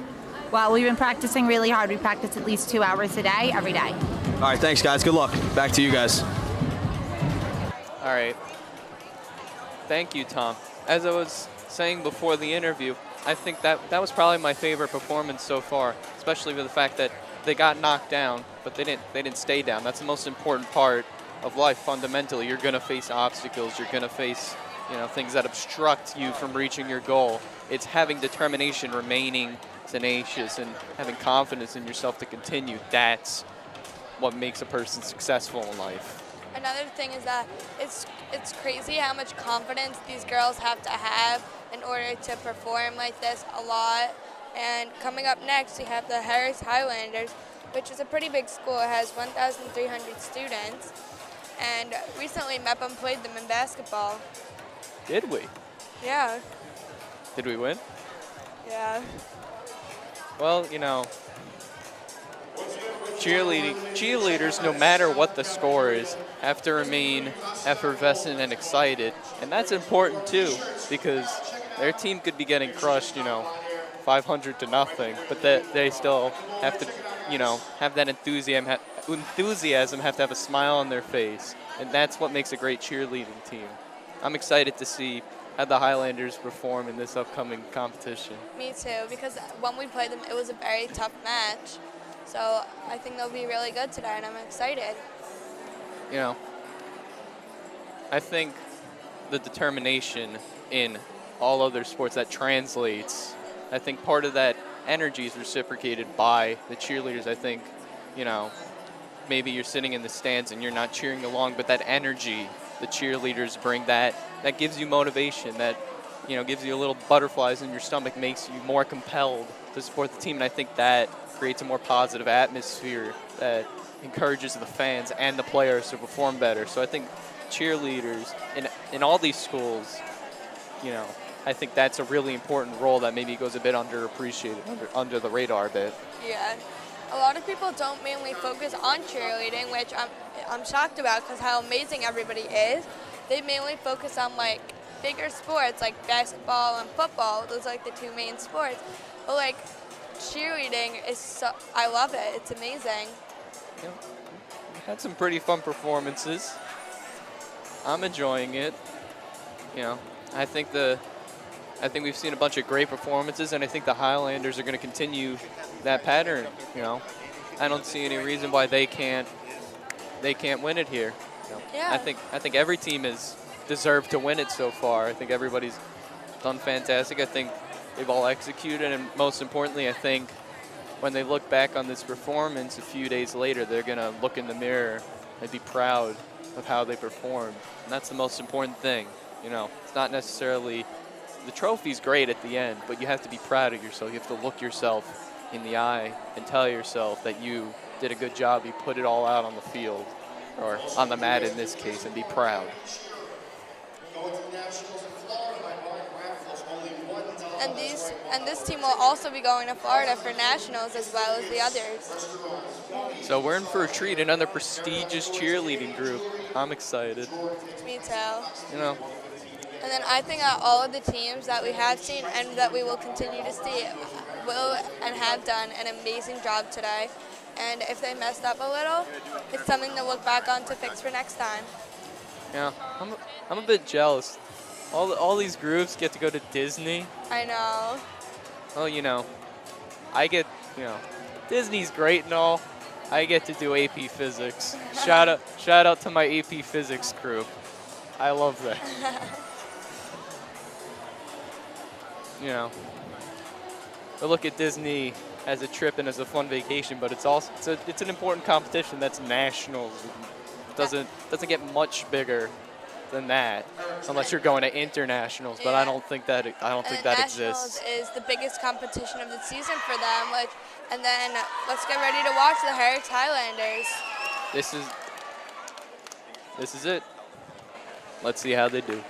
Well, we've been practicing really hard. We practice at least 2 hours a day, every day. All right, thanks, guys. Good luck. Back to you guys. All right. Thank you, Tom. As I was saying before the interview, I think that was probably my favorite performance so far, especially with the fact that they got knocked down, but they didn't stay down. That's the most important part of life. Fundamentally, you're going to face obstacles. You're going to face, you know, things that obstruct you from reaching your goal. It's having determination, remaining tenacious, and having confidence in yourself to continue. That's what makes a person successful in life. Another thing is that it's crazy how much confidence these girls have to have in order to perform like this a lot. And coming up next, we have the Herricks Highlanders, which is a pretty big school. It has 1,300 students. And recently, Mepham played them in basketball. Did we? Yeah. Did we win? Yeah. Well, you know, cheerleaders, no matter what the score is, have to remain effervescent and excited. And that's important, too, because their team could be getting crushed, you know, 500 to nothing, but they still have to, you know, have that enthusiasm, have to have a smile on their face. And that's what makes a great cheerleading team. I'm excited to see how the Highlanders perform in this upcoming competition. Me too, because when we played them, it was a very tough match. So I think they'll be really good today, and I'm excited. You know, I think the determination in all other sports that translates, I think part of that energy is reciprocated by the cheerleaders. I think, you know, maybe you're sitting in the stands and you're not cheering along, but that energy the cheerleaders bring, that gives you motivation, that, you know, gives you a little butterflies in your stomach, makes you more compelled to support the team. And I think that creates a more positive atmosphere that encourages the fans and the players to perform better. So I think cheerleaders in all these schools, you know, I think that's a really important role that maybe goes a bit underappreciated, under the radar a bit. Yeah. A lot of people don't mainly focus on cheerleading, which I'm shocked about because how amazing everybody is. They mainly focus on like bigger sports like basketball and football. Those are like the two main sports. But like cheerleading is so, I love it. It's amazing. You know, we had some pretty fun performances. I'm enjoying it. You know, I think we've seen a bunch of great performances, and I think the Highlanders are going to continue that pattern. You know, I don't see any reason why they can't win it here. You know, yeah. I think every team has deserved to win it so far. I think everybody's done fantastic. I think they've all executed, and most importantly, I think when they look back on this performance a few days later, they're going to look in the mirror and be proud of how they performed. And that's the most important thing. You know, it's not necessarily the trophy's great at the end, but you have to be proud of yourself. You have to look yourself in the eye and tell yourself that you did a good job. You put it all out on the field, or on the mat in this case, and be proud. And this team will also be going to Florida for nationals as well as the others. So we're in for a treat, another prestigious cheerleading group. I'm excited. Me too. You know. And then I think that all of the teams that we have seen and that we will continue to see will and have done an amazing job today. And if they messed up a little, it's something to look back on to fix for next time. Yeah, I'm a bit jealous. All these groups get to go to Disney. I know. Well, you know, I get, you know, Disney's great and all. I get to do AP Physics. Shout out to my AP Physics crew. I love that. You know, I look at Disney as a trip and as a fun vacation, but it's also it's an important competition that's nationals. It doesn't get much bigger than that unless you're going to internationals. But I don't think that Nationals exists. is the biggest competition of the season for them. And then let's get ready to watch the Herricks Highlanders. This is it. Let's see how they do.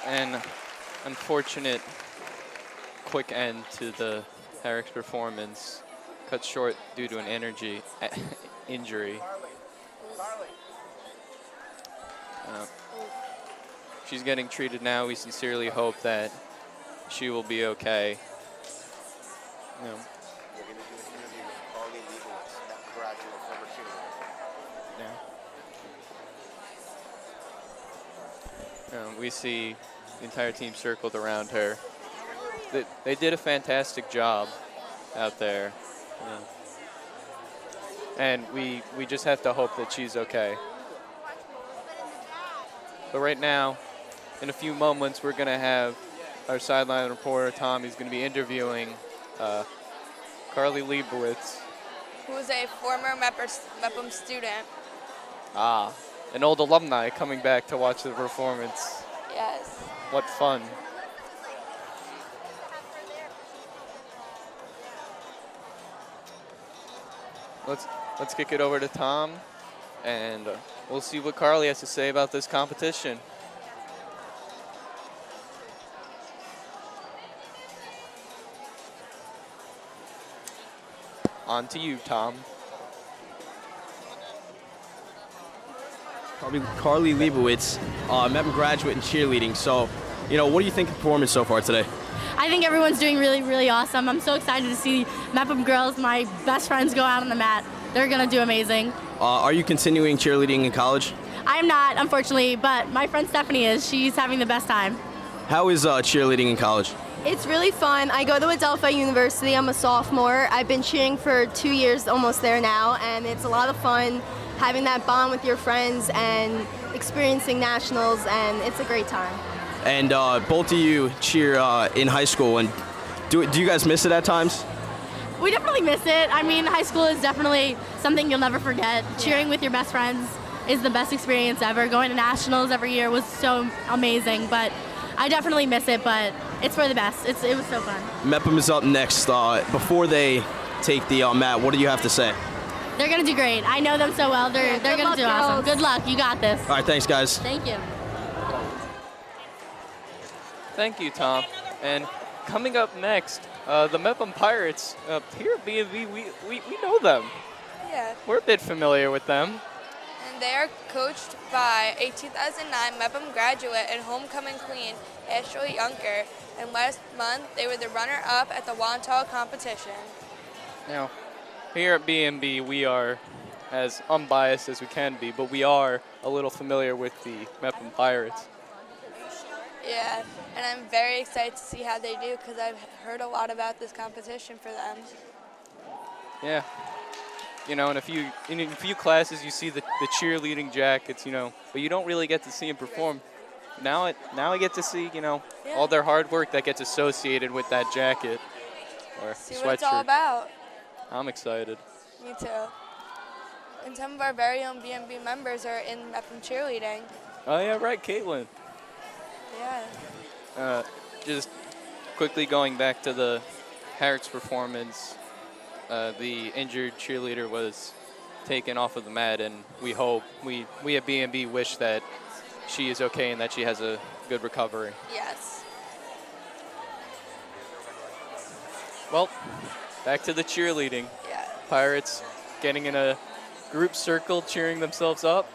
An unfortunate quick end to the Herrick's performance, cut short due to an injury. She's getting treated now. We sincerely hope that she will be okay. You know, we see the entire team circled around her. They did a fantastic job out there. And we just have to hope that she's okay. But right now, in a few moments, we're going to have our sideline reporter, Tom. He's going to be interviewing Carly Leibowitz. Who is a former Mepham student. An old alumni coming back to watch the performance. Yes. What fun. Let's kick it over to Tom, and we'll see what Carly has to say about this competition. On to you, Tom. Carly Leibowitz, Mepham graduate in cheerleading. So, you know, what do you think of the performance so far today? I think everyone's doing really, really awesome. I'm so excited to see Mepham girls, my best friends, go out on the mat. They're going to do amazing. Are you continuing cheerleading in college? I'm not, unfortunately, but my friend Stephanie is. She's having the best time. How is cheerleading in college? It's really fun. I go to Adelphi University. I'm a sophomore. I've been cheering for 2 years, almost there now, and it's a lot of fun. having that bond with your friends and experiencing nationals, and it's a great time. And both of you cheer in high school, and do you guys miss it at times? We definitely miss it. I mean, high school is definitely something you'll never forget. Cheering with your best friends is the best experience ever. Going to nationals every year was so amazing, but I definitely miss it, but it's for the best. It was so fun. Mepham is up next. Before they take the mat, what do you have to say? They're going to do great. I know them so well. They're going to do awesome. Good luck. You got this. All right, thanks, guys. Thank you. Thank you, Tom. And coming up next, the Mepham Pirates. Here at B&B, we know them. Yeah. We're a bit familiar with them. And they are coached by a 2009 Mepham graduate and homecoming queen, Ashley Yunker. And last month, they were the runner-up at the Wantagh competition. Now, here at B&B, we are as unbiased as we can be, but we are a little familiar with the Mepham Pirates. Yeah, and I'm very excited to see how they do because I've heard a lot about this competition for them. Yeah. You know, in a few classes you see the cheerleading jackets, you know, but you don't really get to see them perform. Now I get to see, you know, all their hard work that gets associated with that jacket or See sweatshirt. what it's all about. I'm excited. Me too. And some of our very own B&B members are in Mepham cheerleading. Oh yeah, right, Caitlin. Yeah. Just quickly going back to the Herrick's performance, the injured cheerleader was taken off of the mat, and we at B&B wish that she is okay and that she has a good recovery. Yes. Well, back to the cheerleading. Yeah. Pirates getting in a group circle, cheering themselves up.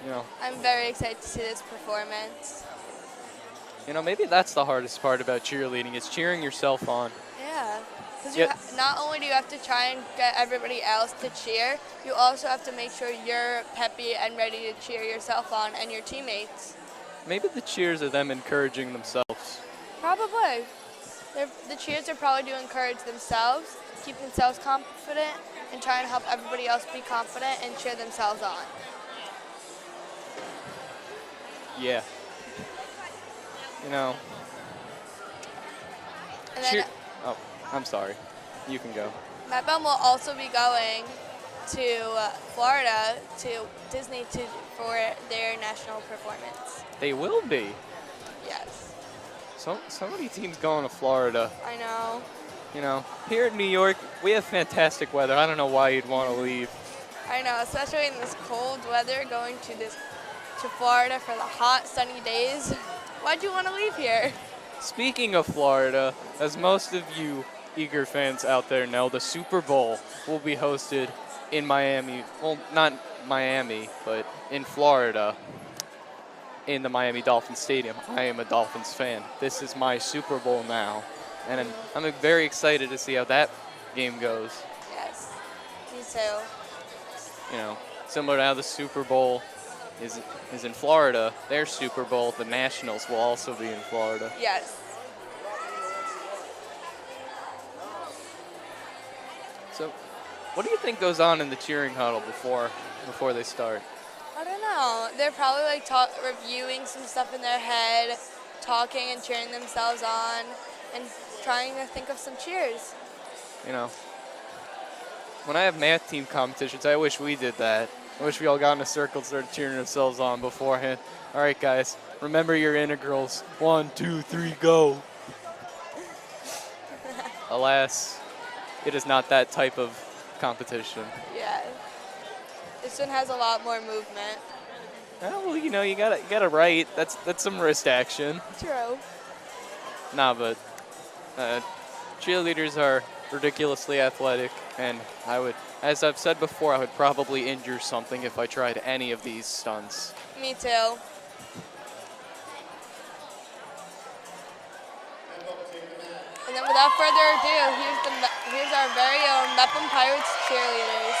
You know. I'm very excited to see this performance. You know, maybe that's the hardest part about cheerleading is cheering yourself on. Yeah. Because not only do you have to try and get everybody else to cheer, you also have to make sure you're peppy and ready to cheer yourself on and your teammates. Maybe the cheers are them encouraging themselves. Probably. The cheers are probably to encourage themselves, keep themselves confident, and try and help everybody else be confident and cheer themselves on. Yeah. You know. And then Oh, I'm sorry. You can go. Mepham will also be going to Florida to Disney for their national performance. They will be. Yes. So many teams going to Florida. I know. You know, here in New York, we have fantastic weather. I don't know why you'd want to leave. I know, especially in this cold weather, going to Florida for the hot, sunny days. Why'd you want to leave here? Speaking of Florida, as most of you Eager fans out there know, the Super Bowl will be hosted in Miami. Well, not Miami, but in Florida, in the Miami Dolphins Stadium. I am a Dolphins fan. This is my Super Bowl now, and I'm very excited to see how that game goes. Yes, me too. You know, similar to how the Super Bowl is in Florida, their Super Bowl, the Nationals, will also be in Florida. Yes. So, what do you think goes on in the cheering huddle before they start? I don't know. They're probably like reviewing some stuff in their head, talking and cheering themselves on, and trying to think of some cheers. You know, when I have math team competitions, I wish we did that. I wish we all got in a circle and started cheering ourselves on beforehand. All right, guys, remember your integrals. 1, 2, 3, go. Alas, it is not that type of competition. Yeah. This one has a lot more movement. Oh, well, you know, you gotta write. That's some wrist action. True. Nah, but cheerleaders are ridiculously athletic, and I would, as I've said before, I would probably injure something if I tried any of these stunts. Me too. And then without further ado, here's our very own Mepham Pirates cheerleaders.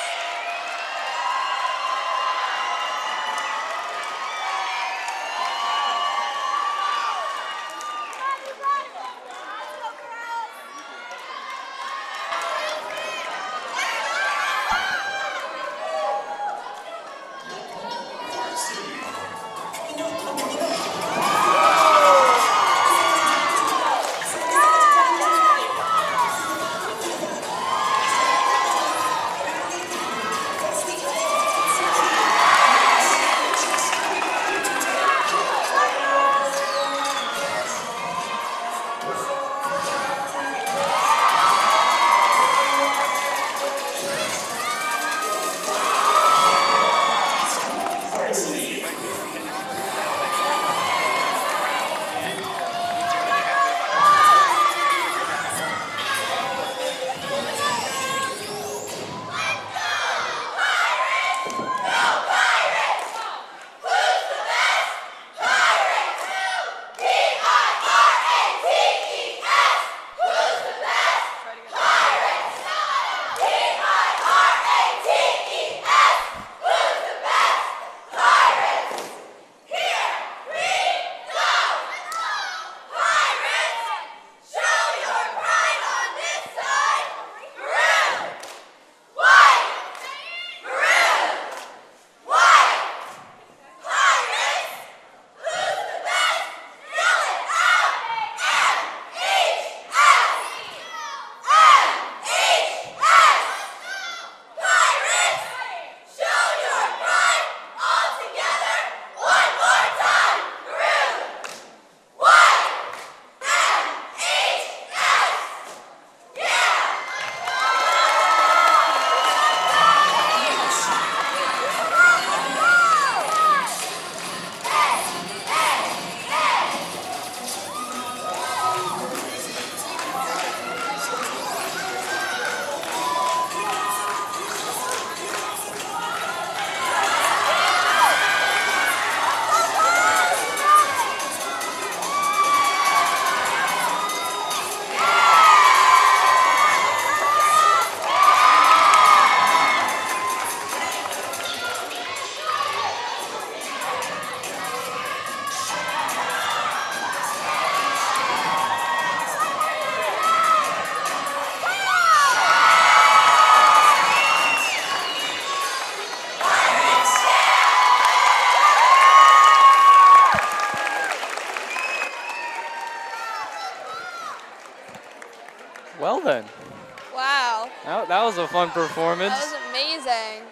a fun performance. That was amazing.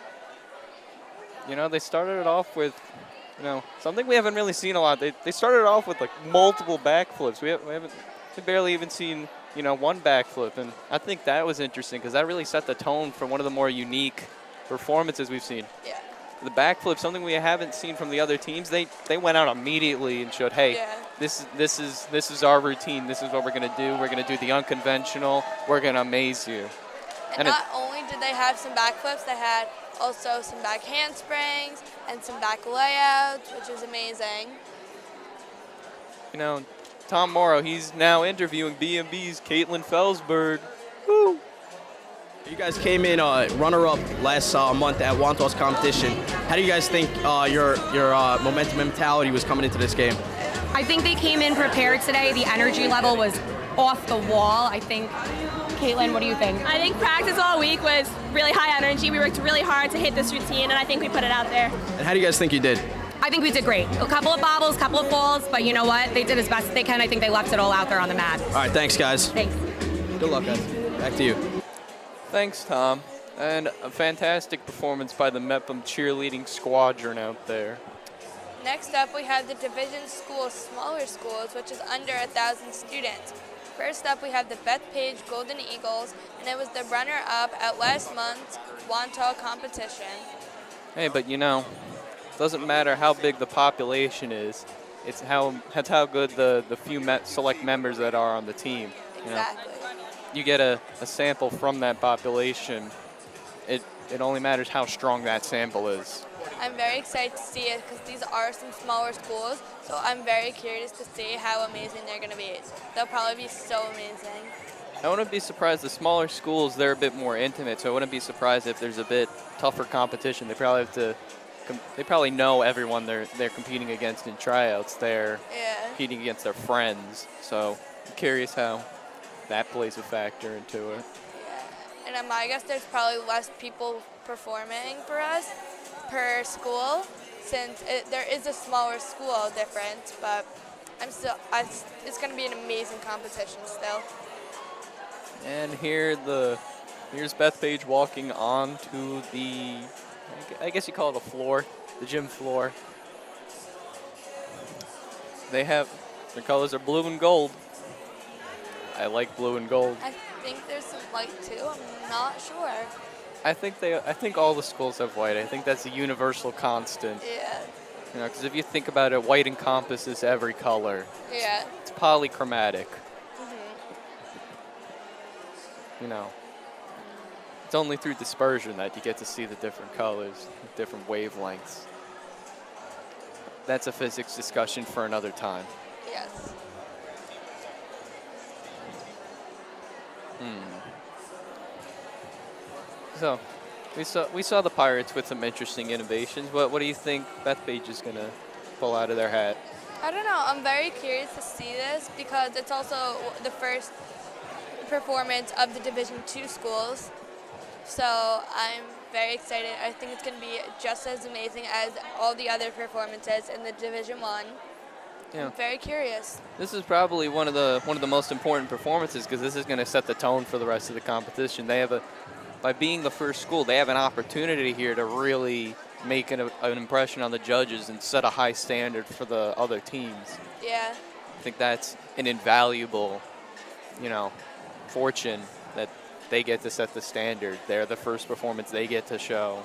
You know, they started it off with, you know, something we haven't really seen a lot. They started off with like multiple backflips. We haven't barely even seen, you know, one backflip, and I think that was interesting because that really set the tone for one of the more unique performances we've seen. Yeah. The backflip, something we haven't seen from the other teams. They went out immediately and showed, hey, this is our routine. This is what we're gonna do. We're gonna do the unconventional. We're gonna amaze you. And not only did they have some backflips, they had also some back handsprings and some back layouts, which is amazing. You know, Tom Mauro, he's now interviewing B&B's Caitlin Felsberg. Woo! You guys came in runner-up last month at Wanto's competition. How do you guys think your momentum and mentality was coming into this game? I think they came in prepared today. The energy level was off the wall. I think, Caitlin, what do you think? I think practice all week was really high energy. We worked really hard to hit this routine, and I think we put it out there. And how do you guys think you did? I think we did great. A couple of bobbles, a couple of falls, but you know what? They did as best as they can. I think they left it all out there on the mat. All right, thanks, guys. Thanks. Good luck, guys. Back to you. Thanks, Tom. And a fantastic performance by the Mepham cheerleading squadron out there. Next up, we have the division schools, smaller schools, which is under 1,000 students. First up, we have the Bethpage Golden Eagles, and it was the runner-up at last month's Wanto competition. Hey, but you know, doesn't matter how big the population is. It's how good the few select members that are on the team. You know? Exactly. You get a sample from that population. It only matters how strong that sample is. I'm very excited to see it because these are some smaller schools, so I'm very curious to see how amazing they're going to be. They'll probably be so amazing. I wouldn't be surprised. The smaller schools, they're a bit more intimate, so I wouldn't be surprised if there's a bit tougher competition. They probably know everyone they're competing against in tryouts. They're competing against their friends, so I'm curious how that plays a factor into it. Yeah. And I guess there's probably less people performing for us per school, since there is a smaller school difference, but it's going to be an amazing competition still. And here's Bethpage walking onto the, I guess you call it a floor, the gym floor. Their colors are blue and gold. I like blue and gold. I think there's some white too. I'm not sure. I think all the schools have white. I think that's a universal constant. Yeah. You know, because if you think about it, white encompasses every color. Yeah. It's polychromatic. You know, it's only through dispersion that you get to see the different colors, different wavelengths. That's a physics discussion for another time. Yes. So, we saw the Pirates with some interesting innovations. What do you think Bethpage is gonna pull out of their hat? I don't know. I'm very curious to see this because it's also the first performance of the Division II schools. So I'm very excited. I think it's going to be just as amazing as all the other performances in the Division I. Yeah. I'm very curious. This is probably one of the most important performances because this is going to set the tone for the rest of the competition. By being the first school, they have an opportunity here to really make an impression on the judges and set a high standard for the other teams. Yeah. I think that's an invaluable, fortune that they get to set the standard. They're the first performance they get to show,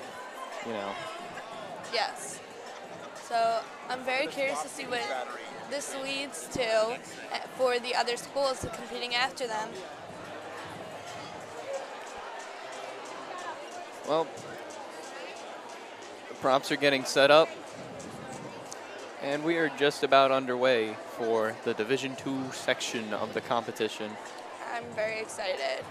Yes. So I'm very curious to see what this leads to for the other schools competing after them. Well, the props are getting set up, and we are just about underway for the Division II section of the competition. I'm very excited.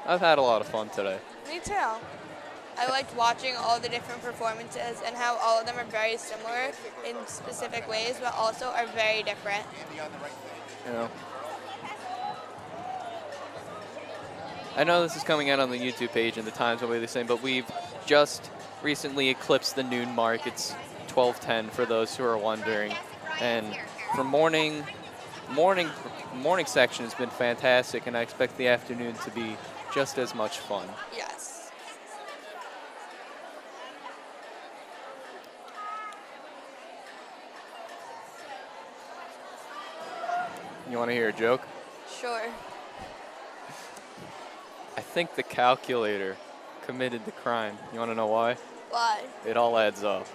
I've had a lot of fun today. Me too. I liked watching all the different performances and how all of them are very similar in specific ways, but also are very different. I know this is coming out on the YouTube page and the times will be the same, but we've just recently eclipsed the noon mark. It's 12:10 for those who are wondering. And for morning section has been fantastic, and I expect the afternoon to be just as much fun. Yes. You want to hear a joke? Sure. I think the calculator committed the crime. You want to know why? Why? It all adds up.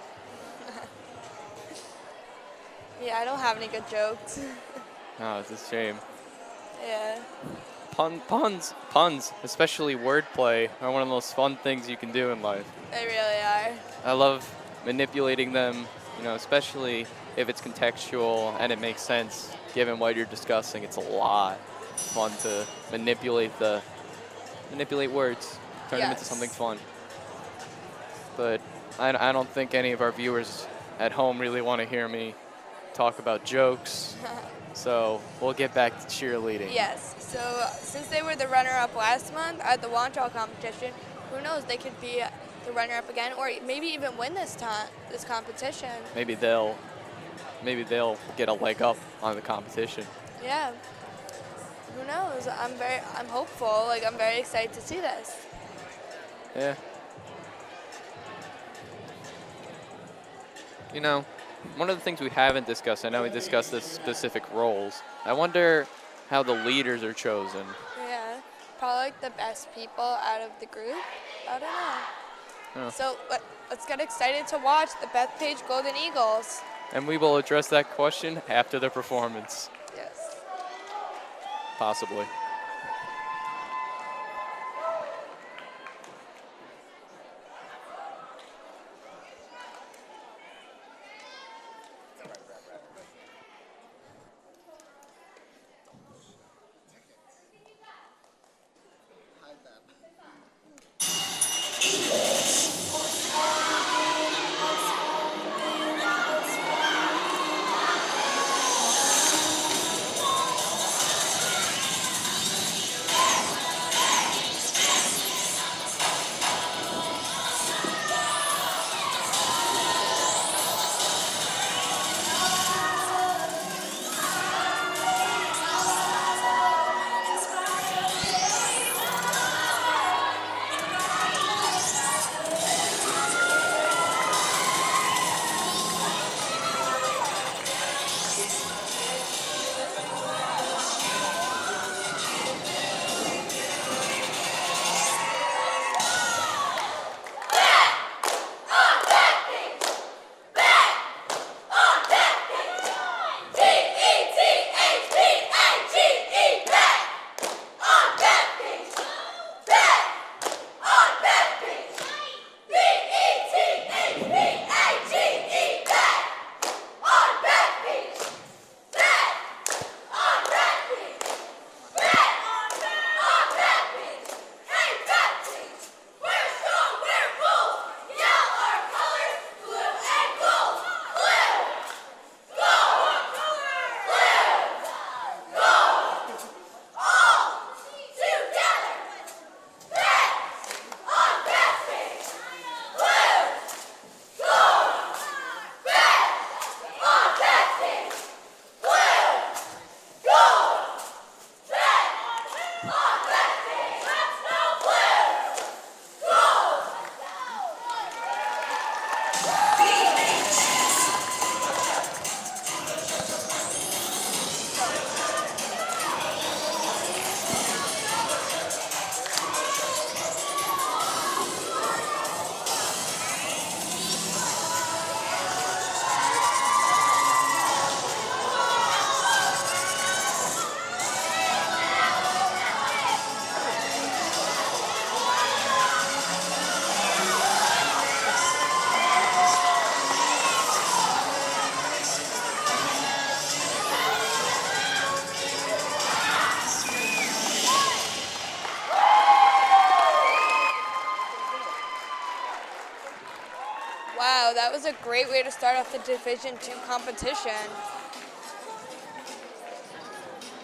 Yeah, I don't have any good jokes. Oh, it's a shame. Yeah. Puns, especially wordplay, are one of the most fun things you can do in life. They really are. I love manipulating them, you know, especially if it's contextual and it makes sense given what you're discussing. It's a lot of fun to manipulate words, turn them into something fun. But I don't think any of our viewers at home really want to hear me talk about jokes. So we'll get back to cheerleading. Yes. So since they were the runner-up last month at the Wantraw competition, who knows? They could be the runner-up again, or maybe even win this competition. Maybe they'll get a leg up on the competition. Yeah. Who knows? I'm hopeful. Like, I'm very excited to see this. Yeah. You know, one of the things we haven't discussed, I know we discussed the specific roles. I wonder how the leaders are chosen. Yeah, probably like the best people out of the group. I don't know. Oh. So let's get excited to watch the Bethpage Golden Eagles. And we will address that question after the performance. Yes. Possibly. Wow, that was a great way to start off the Division II competition.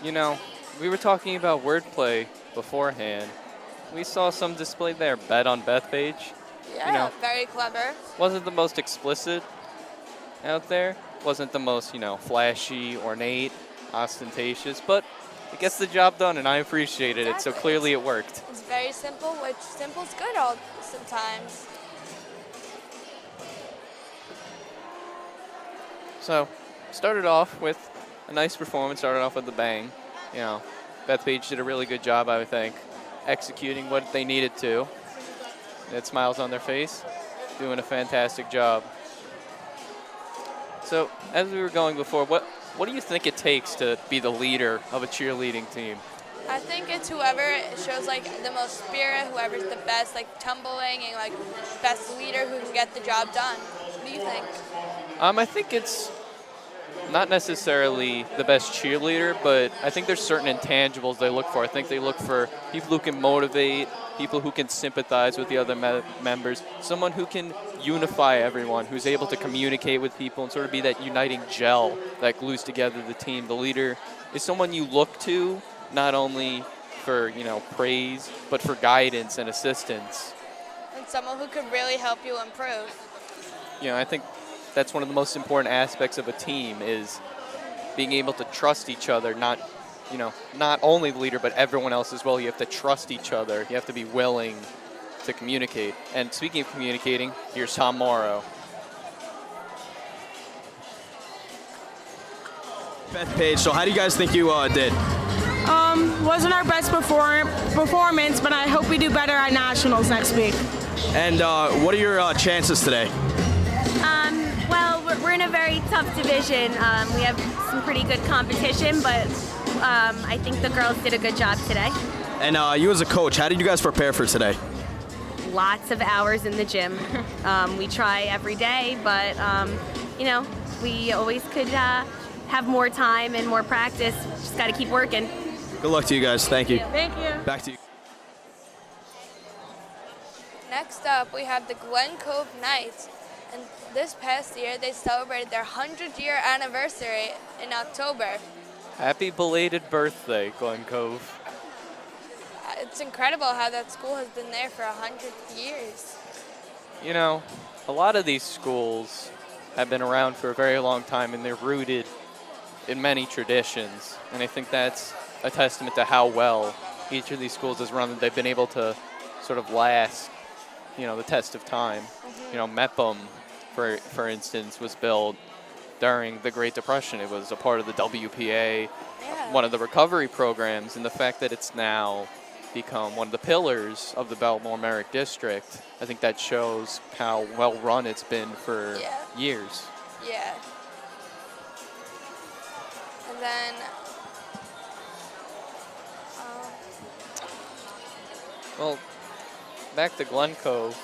You know, we were talking about wordplay beforehand. We saw some displayed there. Bet on Bethpage. Yeah, You know, very clever. wasn't the most explicit, out there. Wasn't the most, flashy, ornate, ostentatious, but it gets the job done, and I appreciated it, so clearly it worked. It's very simple, which simple's good all sometimes. So, started off with a nice performance, started off with a bang. Bethpage did a really good job, I would think, executing what they needed to. They had smiles on their face, doing a fantastic job. So, as we were going before, what do you think it takes to be the leader of a cheerleading team? I think it's whoever shows the most spirit, whoever's the best, tumbling and best leader who can get the job done. What do you think? I think it's not necessarily the best cheerleader, but I think there's certain intangibles they look for. I think they look for people who can motivate, people who can sympathize with the other members, someone who can unify everyone, who's able to communicate with people and sort of be that uniting gel that glues together the team. The leader is someone you look to not only for, praise, but for guidance and assistance. And someone who could really help you improve. I think that's one of the most important aspects of a team is being able to trust each other, not only the leader, but everyone else as well. You have to trust each other. You have to be willing to communicate. And speaking of communicating, here's Tom Mauro. Bethpage, so how do you guys think you did? Wasn't our best performance, but I hope we do better at nationals next week. And what are your chances today? Well, we're in a very tough division. We have some pretty good competition, but I think the girls did a good job today. And you as a coach, how did you guys prepare for today? Lots of hours in the gym. We try every day, but we always could have more time and more practice. Just got to keep working. Good luck to you guys. Thank you. Thank you. Back to you. Next up, we have the Glen Cove Knights. And this past year, they celebrated their 100-year anniversary in October. Happy belated birthday, Glen Cove. It's incredible how that school has been there for 100 years. A lot of these schools have been around for a very long time, and they're rooted in many traditions. And I think that's a testament to how well each of these schools has run. They've been able to sort of last, the test of time. Mepham, for instance, was built during the Great Depression. It was a part of the WPA, one of the recovery programs, and the fact that it's now become one of the pillars of the Bellmore-Merrick district, I think that shows how well run it's been for years. Yeah. And then, well, back to Glen Cove,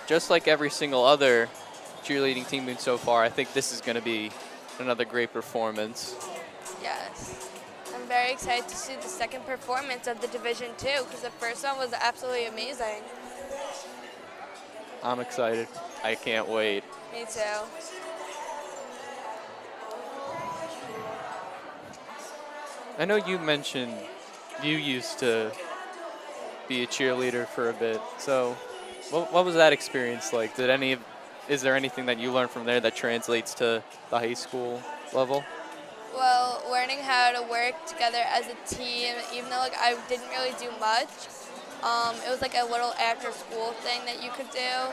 just like every single other cheerleading team so far, I think this is going to be another great performance. yes. I'm very excited to see the second performance of the Division 2 because the first one was absolutely amazing. I'm excited. I can't wait. Me too. I know you mentioned you used to be a cheerleader for a bit. So what was that experience like? Is there anything that you learned from there that translates to the high school level? Well, learning how to work together as a team, even though I didn't really do much, it was a little after-school thing that you could do,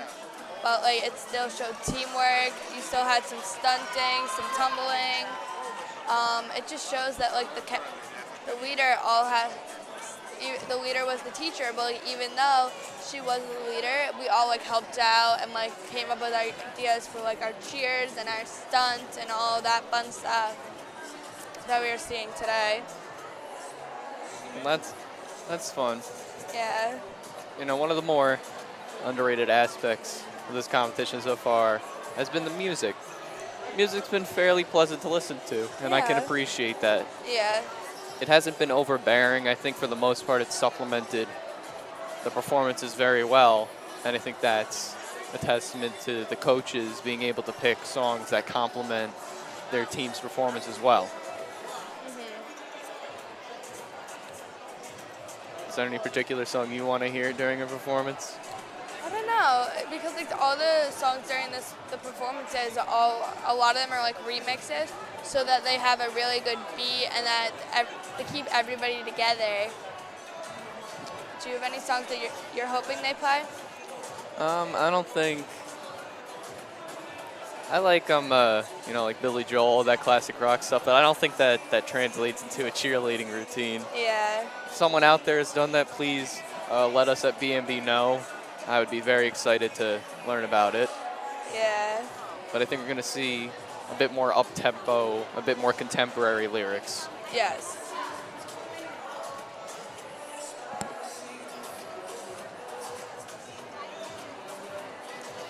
but it still showed teamwork. You still had some stunting, some tumbling. It just shows that the leader the leader was the teacher, but even though she was the leader, we all helped out and came up with ideas for our cheers and our stunts and all that fun stuff that we were seeing today. Well, that's fun. Yeah. One of the more underrated aspects of this competition so far has been the music. Music's been fairly pleasant to listen to, and I can appreciate that. Yeah. It hasn't been overbearing. I think for the most part it's supplemented the performances very well, and I think that's a testament to the coaches being able to pick songs that complement their team's performance as well. Is there any particular song you want to hear during a performance? I don't know. know, because like all the songs during the performances, a lot of them are like remixes, so that they have a really good beat and that to keep everybody together. Do you have any songs that you're hoping they play? I don't think. I like you know, like Billy Joel, that classic rock stuff, but I don't think that translates into a cheerleading routine. Yeah. If someone out there has done that, please let us at BMB know. I would be very excited to learn about it. Yeah. But I think we're going to see a bit more up-tempo, a bit more contemporary lyrics. Yes.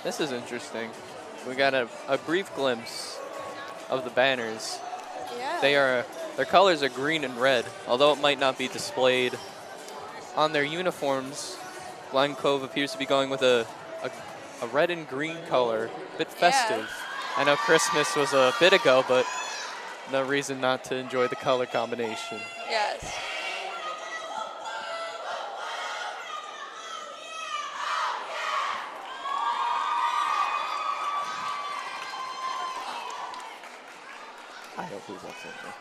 This is interesting. We got a brief glimpse of the banners. Yeah. Their colors are green and red, although it might not be displayed on their uniforms. Glen Cove appears to be going with a red and green color, a bit festive. Yeah. I know Christmas was a bit ago, but no reason not to enjoy the color combination. Yes. I hope who's upset me.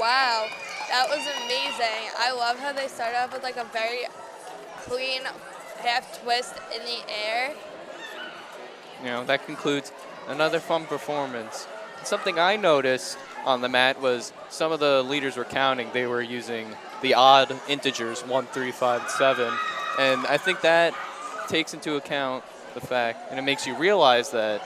Wow, that was amazing. I love how they started off with like a very clean half twist in the air. You know, that concludes another fun performance. Something I noticed on the mat was some of the leaders were counting. They were using the odd integers, 1, 3, 5, 7. And I think that takes into account the fact, and it makes you realize that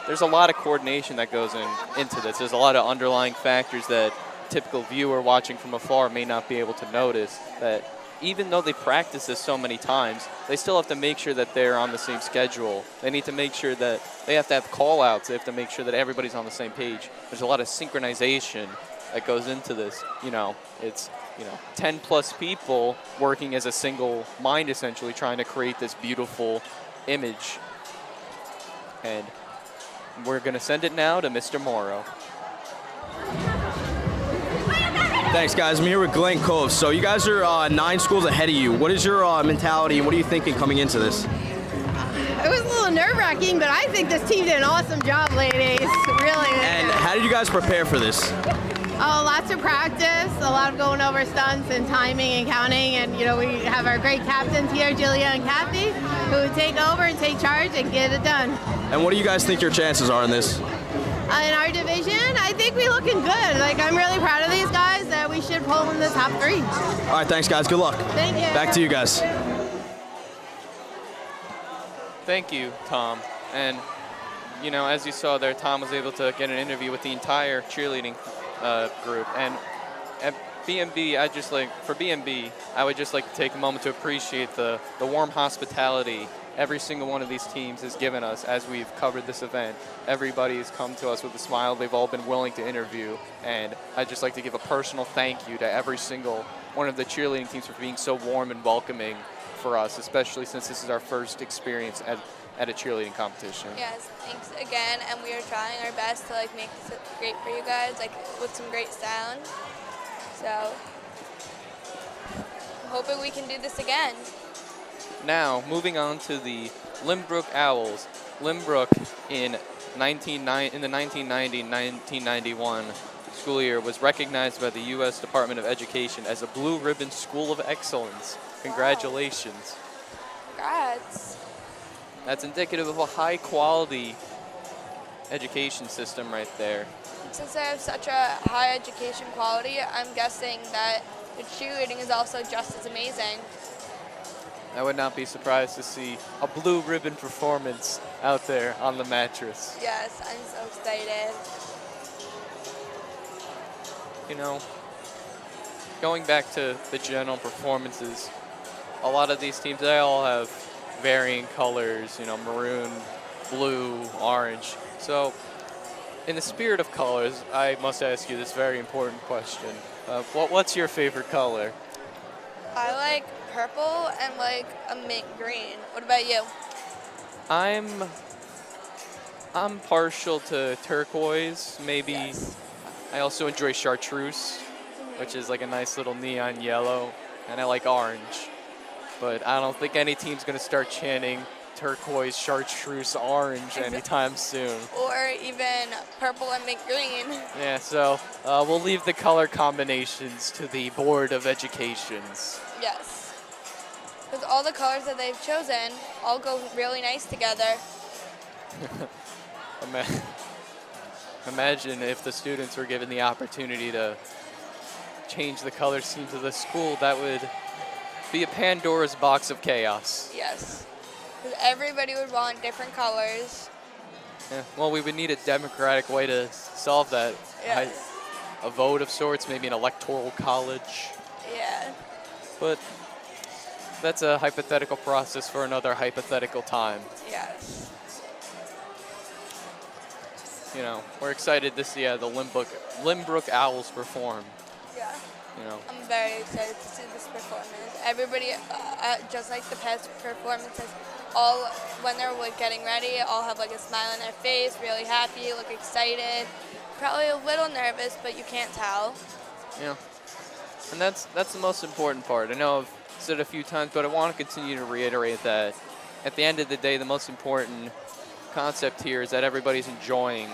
there's a lot of coordination that goes into this. There's a lot of underlying factors that a typical viewer watching from afar may not be able to notice, that even though they practice this so many times, they still have to make sure that they're on the same schedule. They need to make sure that they have to have call-outs. They have to make sure that everybody's on the same page. There's a lot of synchronization that goes into this. You know, it's 10 plus people working as a single mind, essentially trying to create this beautiful image. And we're going to send it now to Mr. Mauro. Thanks, guys. I'm here with Glen Cove. So you guys are 9 schools ahead of you. What is your mentality, and what are you thinking coming into this? It was a little nerve-wracking, but I think this team did an awesome job, ladies. Really. And how did you guys prepare for this? Oh, lots of practice, a lot of going over stunts and timing and counting, and we have our great captains here, Julia and Kathy, who would take over and take charge and get it done. And what do you guys think your chances are in this? In our division, I think we're looking good. Like, I'm really proud of these guys that we should pull in the top 3. All right, thanks, guys. Good luck. Thank you. Back to you guys. Thank you, Tom. And, as you saw there, Tom was able to get an interview with the entire cheerleading group. And at BMB, for BMB, I would just like to take a moment to appreciate the warm hospitality every single one of these teams has given us as we've covered this event. Everybody has come to us with a smile. They've all been willing to interview. And I'd just like to give a personal thank you to every single one of the cheerleading teams for being so warm and welcoming for us, especially since this is our first experience at a cheerleading competition. Yes, thanks again, and we are trying our best to make this great for you guys, with some great sound. So, I'm hoping we can do this again. Now, moving on to the Lynbrook Owls. Lynbrook in the 1990-1991 school year was recognized by the U.S. Department of Education as a Blue Ribbon School of Excellence. Congratulations. Congrats. That's indicative of a high-quality education system right there. Since they have such a high education quality, I'm guessing that the cheerleading is also just as amazing. I would not be surprised to see a blue ribbon performance out there on the mattress. Yes, I'm so excited. Going back to the general performances, a lot of these teams, they all have varying colors, maroon, blue, orange. So in the spirit of colors, I must ask you this very important question. What's your favorite color? I like purple and a mint green. What about you? I'm partial to turquoise, maybe. Yes. I also enjoy chartreuse, which is a nice little neon yellow, and I like orange. But I don't think any team's going to start chanting turquoise, chartreuse, orange anytime soon. Or even purple and mint green. Yeah, so we'll leave the color combinations to the Board of Educations. Yes. Because all the colors that they've chosen all go really nice together. Imagine if the students were given the opportunity to change the color schemes of the school. That would be a Pandora's box of chaos. Yes. Because everybody would want different colors. Yeah, well, we would need a democratic way to solve that. Yes. A vote of sorts, maybe an electoral college. Yeah. But that's a hypothetical process for another hypothetical time. Yes. We're excited to see the Lynbrook Owls perform. Yeah. I'm very excited to see this performance. Everybody, just like the past performances, all when they're getting ready, all have a smile on their face, really happy, look excited, probably a little nervous, but you can't tell. Yeah. And that's the most important part. I know I've said it a few times, but I want to continue to reiterate that at the end of the day, the most important concept here is that everybody's enjoying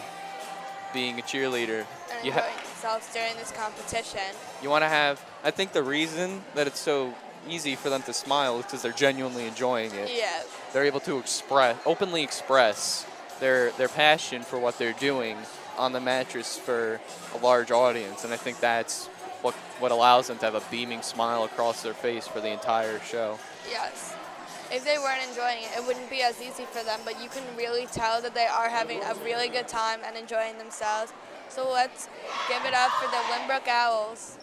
being a cheerleader. And enjoying themselves during this competition. You want to have, I think the reason that it's so easy for them to smile is because they're genuinely enjoying it. Yeah. They're able to openly express their passion for what they're doing on the mattress for a large audience. And I think that's what allows them to have a beaming smile across their face for the entire show. Yes. If they weren't enjoying it, it wouldn't be as easy for them, but you can really tell that they are having a really good time and enjoying themselves. So let's give it up for the Lynbrook Owls.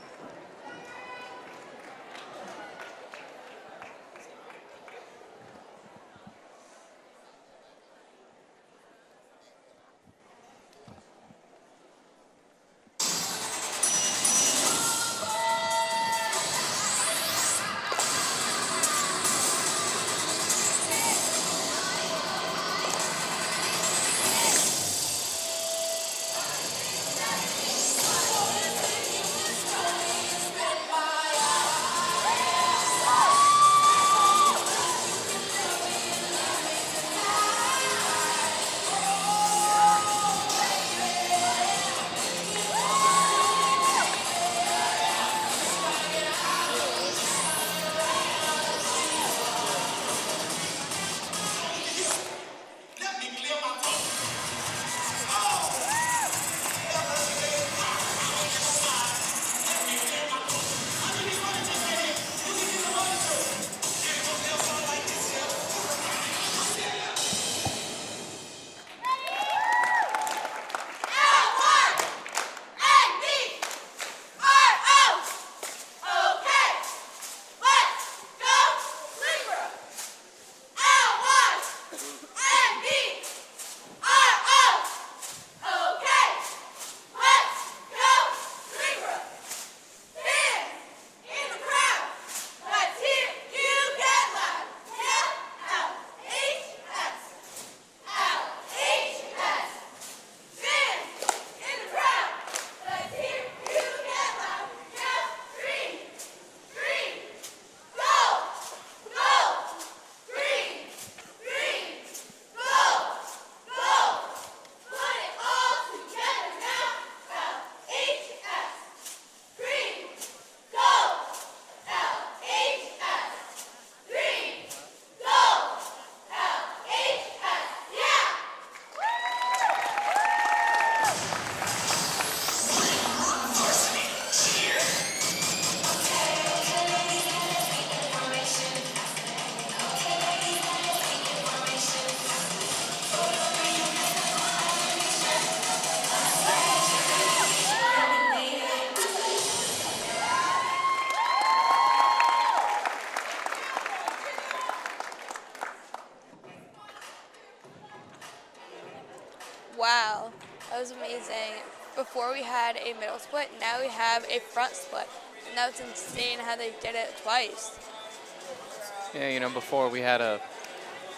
Wow, that was amazing. Before we had a middle split, now we have a front split. And that was insane how they did it twice. Yeah, you know, before we had a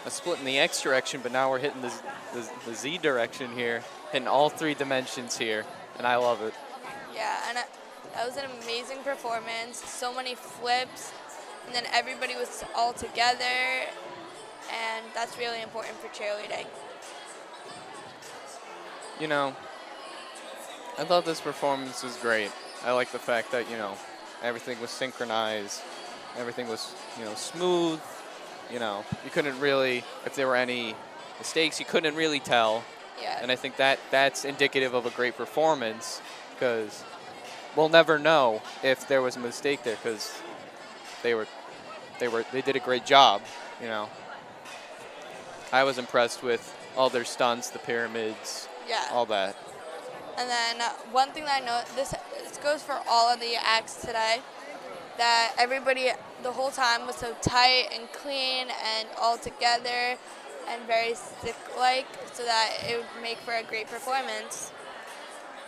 split in the X direction, but now we're hitting the Z direction here, hitting all 3 dimensions here, and I love it. Yeah, and that was an amazing performance. So many flips, and then everybody was all together, and that's really important for cheerleading. You know, I thought this performance was great. I like the fact that, you know, everything was synchronized, everything was, you know, smooth. You know, you couldn't really, if there were any mistakes, you couldn't really tell. Yeah. And I think that's indicative of a great performance, because we'll never know if there was a mistake there, because they did a great job. You know, I was impressed with all their stunts, the pyramids, all that. And then one thing that I know, this goes for all of the acts today, that everybody the whole time was so tight and clean and all together and very stick-like, so that it would make for a great performance.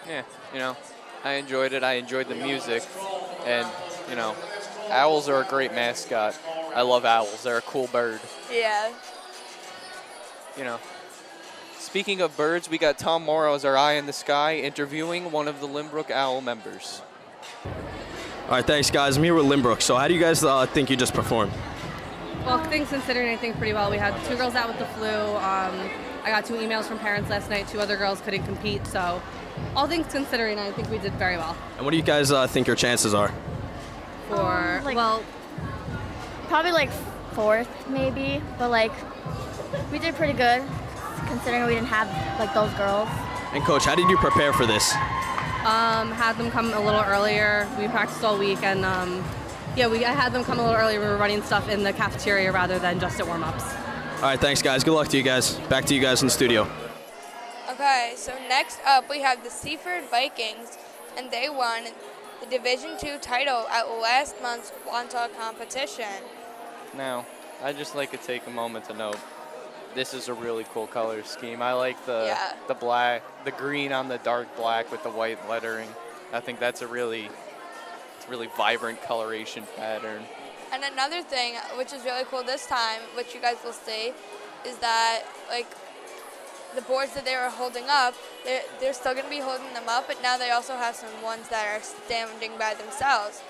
Yeah, you know, I enjoyed it. I enjoyed the music. And, you know, owls are a great mascot. I love owls. They're a cool bird. Yeah. You know, speaking of birds, we got Tom Mauro as our eye in the sky interviewing one of the Lynbrook Owl members. All right, thanks, guys. I'm here with Lynbrook. So how do you guys think you just performed? Well, things considering, I think pretty well. We had 2 girls out with the flu. I got 2 emails from parents last night. 2 other girls couldn't compete. So all things considering, I think we did very well. And what do you guys think your chances are? For, well, probably like 4th maybe, but like we did pretty good considering we didn't have like those girls. And Coach, how did you prepare for this? Had them come a little earlier. We practiced all week, and yeah, I had them come a little earlier. We were running stuff in the cafeteria rather than just at warm-ups. All right, thanks, guys. Good luck to you guys. Back to you guys in the studio. Okay, so next up we have the Seaford Vikings, and they won the Division II title at last month's Wantaw competition. Now, I'd just like to take a moment to note, this is a really cool color scheme. I like the black, the green on the dark black with the white lettering. I think that's a really vibrant coloration pattern. And another thing, which is really cool this time, which you guys will see, is that like the boards that they were holding up, they're still going to be holding them up, but now they also have some ones that are standing by themselves,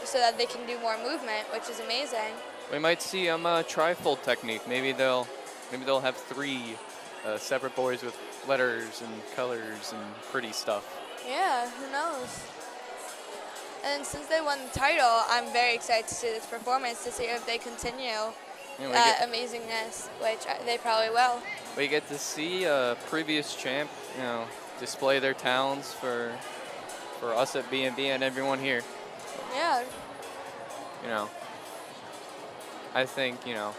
so that they can do more movement, which is amazing. We might see a trifold technique. Maybe they'll have 3 separate boards with letters and colors and pretty stuff. Yeah, who knows? And since they won the title, I'm very excited to see this performance, to see if they continue that amazingness, which they probably will. We get to see a previous champ, you know, display their talents for us at B&B and everyone here. Yeah. You know, I think, you know,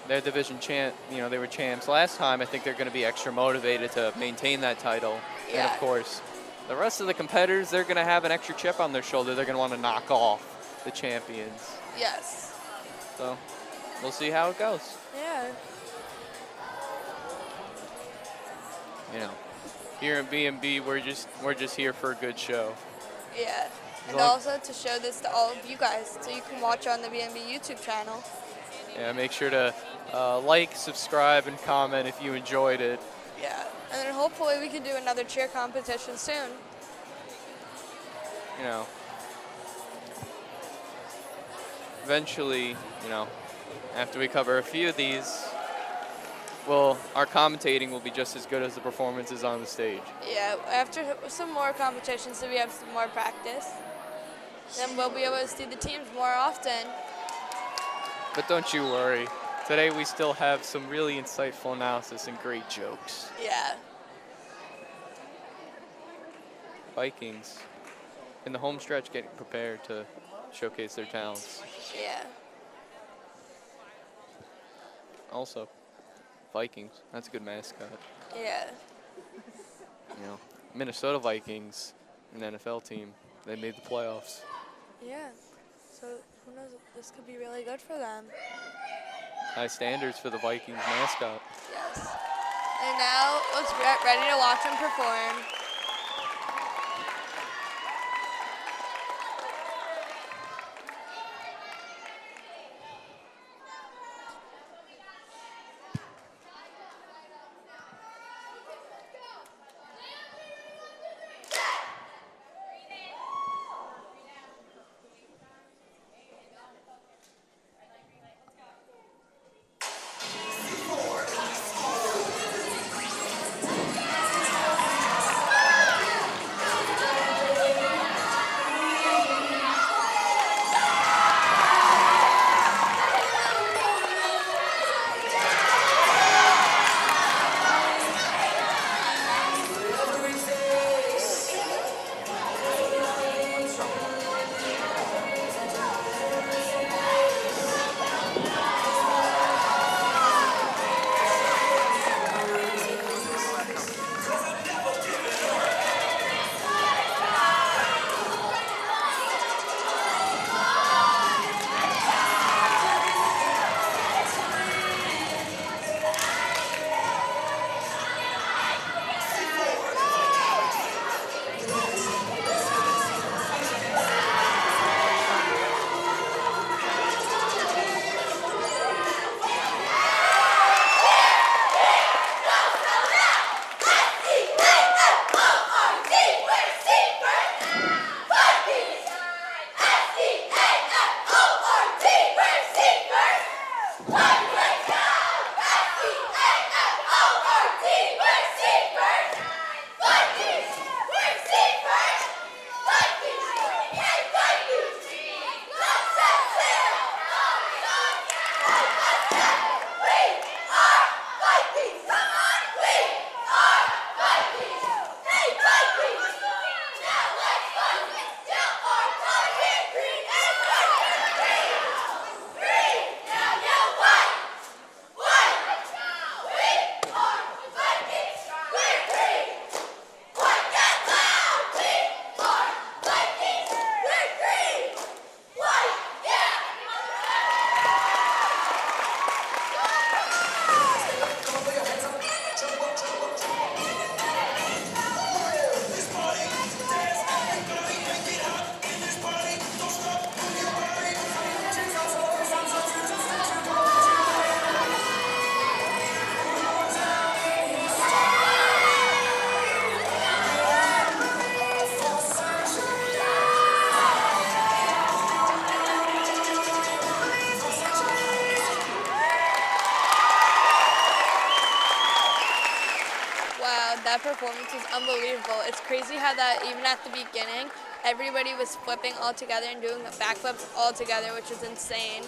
their division champ, you know, they were champs last time. I think they're going to be extra motivated to maintain that title. Yeah. And of course, the rest of the competitors, they're going to have an extra chip on their shoulder. They're going to want to knock off the champions. Yes. So we'll see how it goes. Yeah. You know, here at B&B, we're just here for a good show. Yeah. And also to show this to all of you guys, so you can watch on the B&B YouTube channel. Yeah, make sure to like, subscribe, and comment if you enjoyed it. Yeah, and then hopefully we can do another cheer competition soon. You know, eventually, you know, after we cover a few of these, well, our commentating will be just as good as the performances on the stage. Yeah, after some more competitions, so we have some more practice, then we'll be able to see the teams more often. But don't you worry. Today we still have some really insightful analysis and great jokes. Yeah. Vikings, in the home stretch, getting prepared to showcase their talents. Yeah. Also, Vikings, that's a good mascot. Yeah. You know, Minnesota Vikings, an NFL team, they made the playoffs. Yeah. So who knows? This could be really good for them. High standards for the Vikings mascot. Yes. And now let's get ready to watch them perform. That performance was unbelievable. It's crazy how that even at the beginning, everybody was flipping all together and doing the backflips all together, which was insane.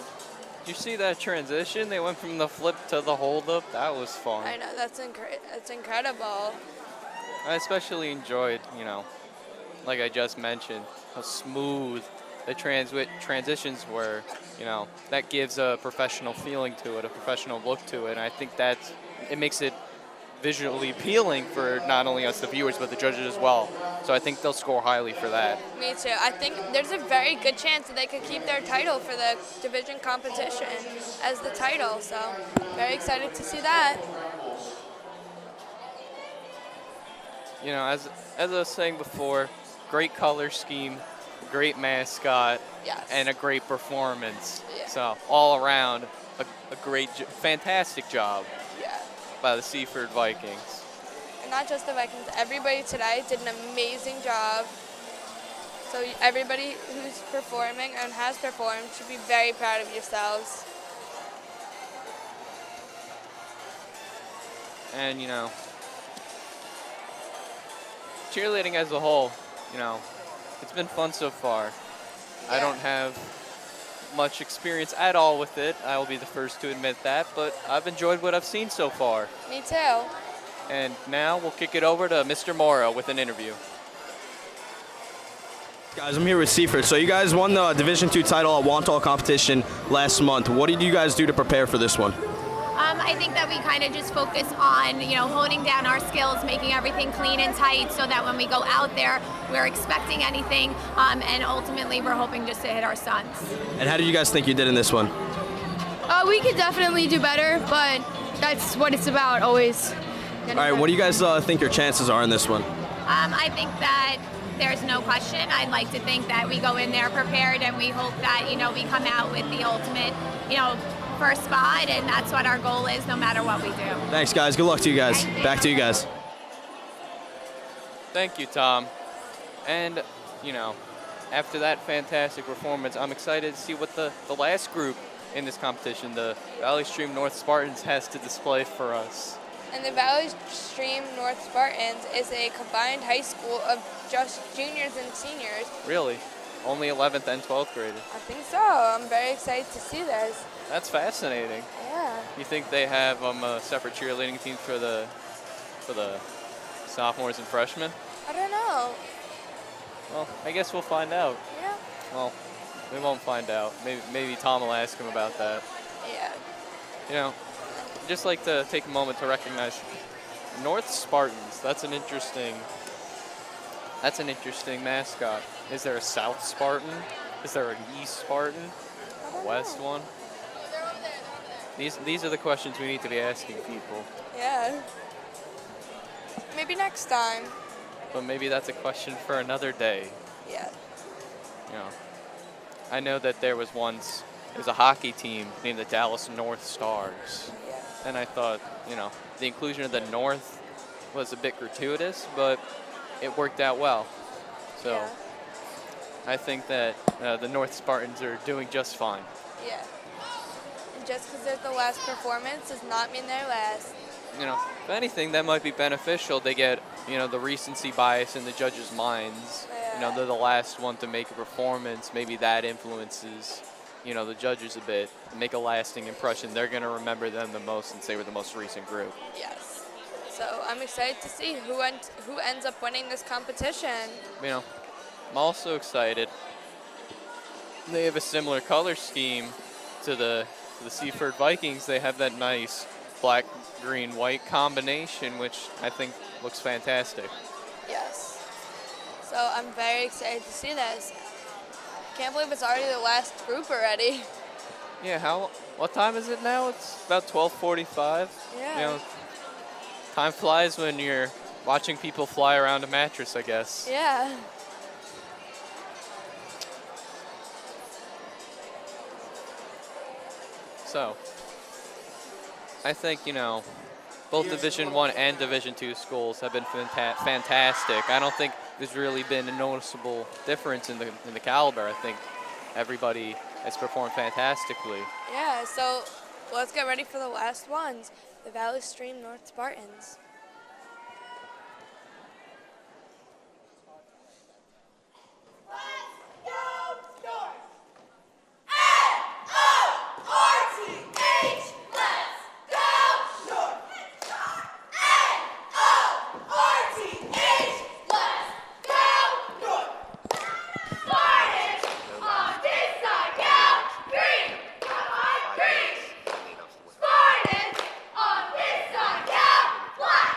Did you see that transition? They went from the flip to the hold up. That was fun. I know, that's incredible. I especially enjoyed, like I just mentioned, how smooth the transitions were. That gives a professional feeling to it, a professional look to it. And I think it makes it visually appealing for not only us, the viewers, but the judges as well. So I think they'll score highly for that. Me too. I think there's a very good chance that they could keep their title for the division competition as the title. So very excited to see that. As I was saying before, great color scheme, great mascot, yes, and a great performance. Yeah. So all around, a great, fantastic job. Yeah. By the Seaford Vikings. And not just the Vikings, everybody today did an amazing job. So everybody who's performing and has performed should be very proud of yourselves. And cheerleading as a whole, it's been fun so far. Yeah. I don't have much experience at all with it. I will be the first to admit that, but I've enjoyed what I've seen so far. Me too. And now we'll kick it over to Mr. Mauro with an interview. Guys, I'm here with Seaford. So you guys won the Division II title at Wantagh competition last month. What did you guys do to prepare for this one? I think that we kind of just focus on, honing down our skills, making everything clean and tight so that when we go out there, we're expecting anything, and ultimately we're hoping just to hit our stunts. And how do you guys think you did in this one? We could definitely do better, but that's what it's about always. All right, what do you guys think your chances are in this one? I think that there's no question. I'd like to think that we go in there prepared, and we hope that, we come out with the ultimate, first spot, and that's what our goal is no matter what we do. Thanks, guys. Good luck to you guys. Back to you guys. Thank you, Tom. And, after that fantastic performance, I'm excited to see what the last group in this competition, the Valley Stream North Spartans, has to display for us. And the Valley Stream North Spartans is a combined high school of just juniors and seniors. Really? Only 11th and 12th graders? I think so. I'm very excited to see this. That's fascinating. Yeah. You think they have a separate cheerleading team for the sophomores and freshmen? I don't know. Well, I guess we'll find out. Yeah. Well, we won't find out. Maybe Tom will ask him about that. Yeah. I'd just like to take a moment to recognize North Spartans. That's an interesting mascot. Is there a South Spartan? Is there an East Spartan? A West one? These are the questions we need to be asking people. Yeah. Maybe next time. But maybe that's a question for another day. Yeah. I know that there was a hockey team named the Dallas North Stars. Yeah. And I thought, the inclusion of the North was a bit gratuitous, but it worked out well. So yeah. I think that the North Spartans are doing just fine. Yeah. And just because they're the last performance does not mean they're last. If anything, that might be beneficial. They get, the recency bias in the judges' minds. Yeah. They're the last one to make a performance. Maybe that influences, the judges a bit. Make a lasting impression. They're going to remember them the most since they were the most recent group. Yes. So I'm excited to see who ends up winning this competition. I'm also excited. They have a similar color scheme to the Seaford Vikings. They have that nice black, green, white combination, which I think looks fantastic. Yes. So I'm very excited to see this. Can't believe it's already the last group already. Yeah, what time is it now? It's about 12:45. Yeah. Time flies when you're watching people fly around a mattress, I guess. Yeah. So, I think, both Division I and Division II schools have been fantastic. I don't think there's really been a noticeable difference in the caliber. I think everybody has performed fantastically. Yeah, so let's get ready for the last ones, the Valley Stream North Spartans. Spartans on this side, count black.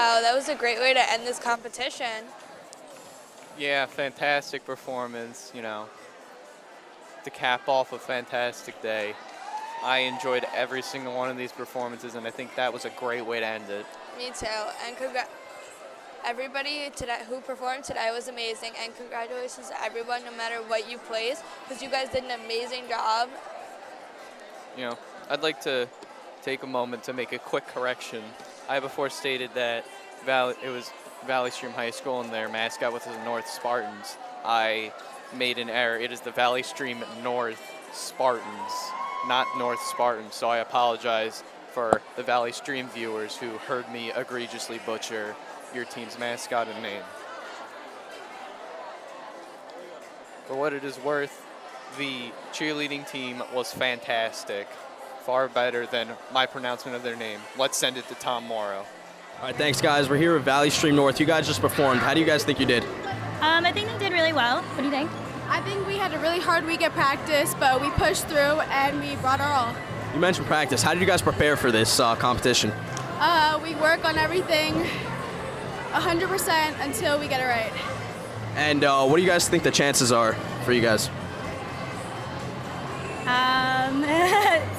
Wow, that was a great way to end this competition. Yeah, fantastic performance, you know, to cap off a fantastic day. I enjoyed every single one of these performances, and I think that was a great way to end it. Me too. And everybody today who performed today was amazing, and congratulations to everyone, no matter what you placed, because you guys did an amazing job. You know, I'd like to take a moment to make a quick correction. I before stated that it was Valley Stream High School and their mascot was the North Spartans. I made an error. It is the Valley Stream North Spartans, not North Spartans. So I apologize for the Valley Stream viewers who heard me egregiously butcher your team's mascot and name. For what it is worth, the cheerleading team was fantastic. Far better than my pronouncement of their name. Let's send it to Tom Mauro. All right, thanks, guys. We're here with Valley Stream North. You guys just performed. How do you guys think you did? I think they did really well. What do you think? I think we had a really hard week at practice, but we pushed through and we brought our all. You mentioned practice. How did you guys prepare for this competition? We work on everything 100% until we get it right. And what do you guys think the chances are for you guys?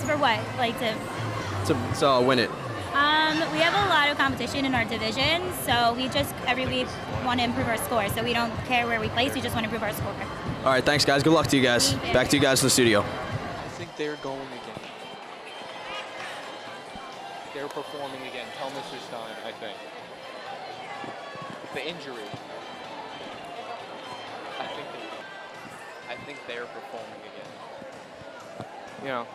For what? Like to win it. We have a lot of competition in our division, so we just every week want to improve our score. So we don't care where we place, we just want to improve our score. All right, thanks, guys. Good luck to you guys. Back to you guys in the studio. I think they're going again. They're performing again. Tell Mr. Stein, I think. The injury. I think they're performing again. You know,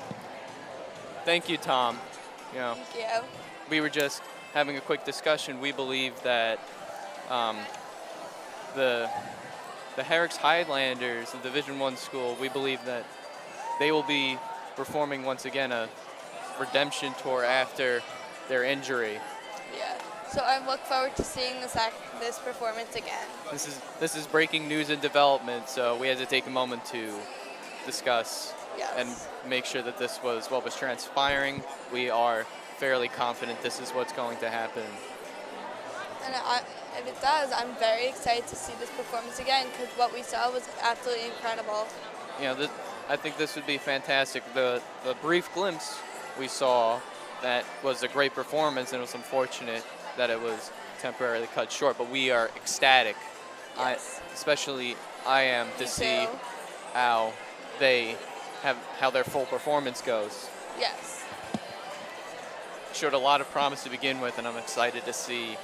thank you, Tom. You know, Thank you. we were just having a quick discussion. We believe that the Herricks Highlanders, the Division I school, we believe that they will be performing once again a redemption tour after their injury. Yeah. So I look forward to seeing this performance again. This is breaking news and development, so we had to take a moment to discuss and make sure that this was what was transpiring. We are fairly confident this is what's going to happen. And if it does, I'm very excited to see this performance again, because what we saw was absolutely incredible. You know, I think this would be fantastic. The brief glimpse we saw, that was a great performance, and it was unfortunate that it was temporarily cut short, but we are ecstatic. Yes. Especially I am to see how their full performance goes. Yes. Showed a lot of promise to begin with, and I'm excited to see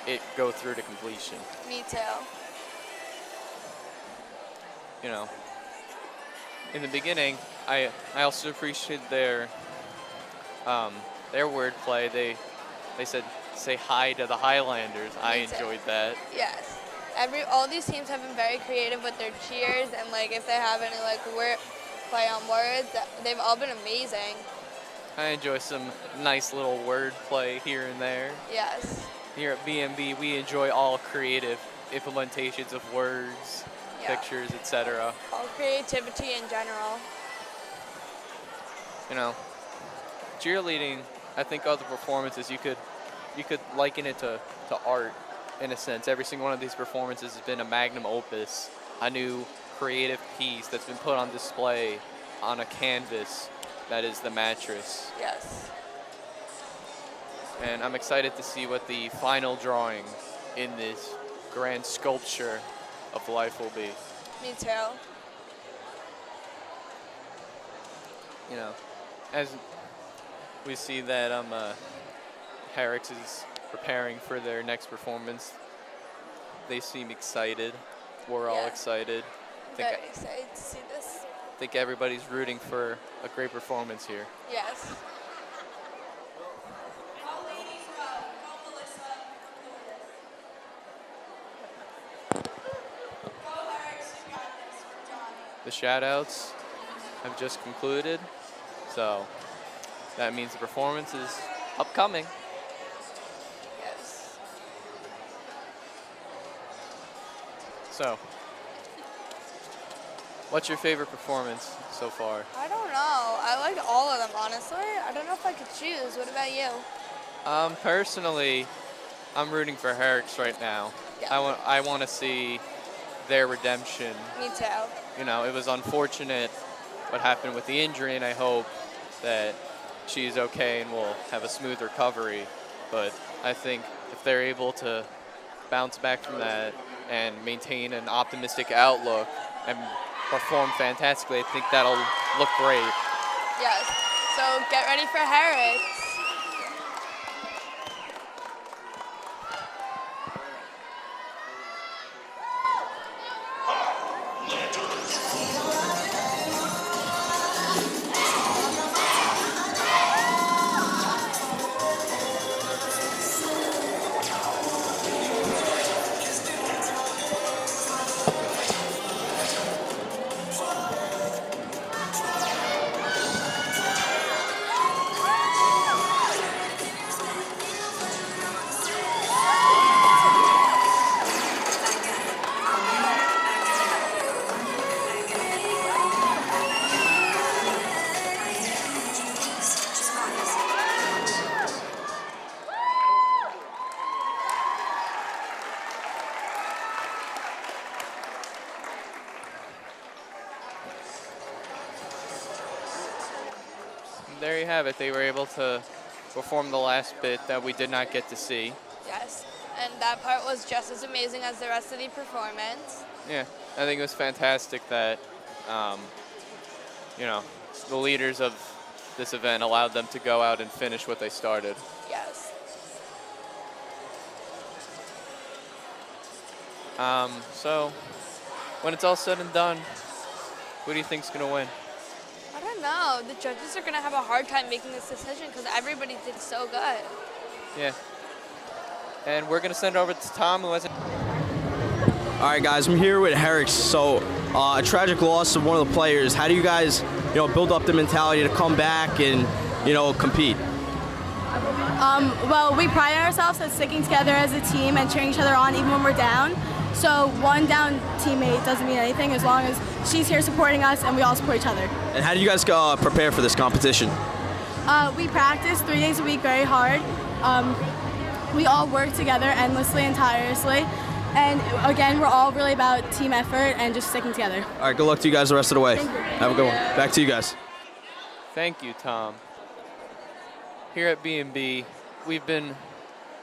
it go through to completion. Me too. You know, in the beginning, I also appreciated their wordplay. They said, say hi to the Highlanders. I enjoyed that. Yes. All these teams have been very creative with their cheers, and like if they have any like play on words, they've all been amazing. I enjoy some nice little wordplay here and there. Yes. Here at BMB, we enjoy all creative implementations of words, pictures, etc. All creativity in general. You know, cheerleading, I think other performances, you could liken it to art in a sense. Every single one of these performances has been a magnum opus, a new creative piece that's been put on display on a canvas that is the mattress. Yes. And I'm excited to see what the final drawing in this grand sculpture of life will be. Me too. You know, as we see that Herricks is preparing for their next performance, they seem excited. We're all excited. Very excited to see this. I think everybody's rooting for a great performance here. Yes. The shout-outs have just concluded, so that means the performance is upcoming. Yes. So, what's your favorite performance so far? I don't know. I like all of them, honestly. I don't know if I could choose. What about you? Personally, I'm rooting for Herricks right now. Yeah. I want to see their redemption. Me too. You know, it was unfortunate what happened with the injury, and I hope that she's okay and will have a smooth recovery. But I think if they're able to bounce back from that and maintain an optimistic outlook and perform fantastically, I think that'll look great. Yes. So get ready for Herricks. There you have it. They were able to perform the last bit that we did not get to see. Yes. And that part was just as amazing as the rest of the performance. Yeah, I think it was fantastic that, you know, the leaders of this event allowed them to go out and finish what they started. Yes. So, when it's all said and done, who do you think's going to win? I don't know. The judges are going to have a hard time making this decision because everybody did so good. Yeah. And we're going to send it over to Tom, who hasn't. All right, guys, I'm here with Herricks. So, a tragic loss of one of the players. How do you guys, build up the mentality to come back and, compete? Well, we pride ourselves at sticking together as a team and cheering each other on even when we're down. So one down teammate doesn't mean anything as long as she's here supporting us and we all support each other. And how do you guys prepare for this competition? We practice 3 days a week very hard. We all work together endlessly and tirelessly. And again, we're all really about team effort and just sticking together. All right, good luck to you guys the rest of the way. Thank you. Have a good one. Back to you guys. Thank you, Tom. Here at B&B, we've been,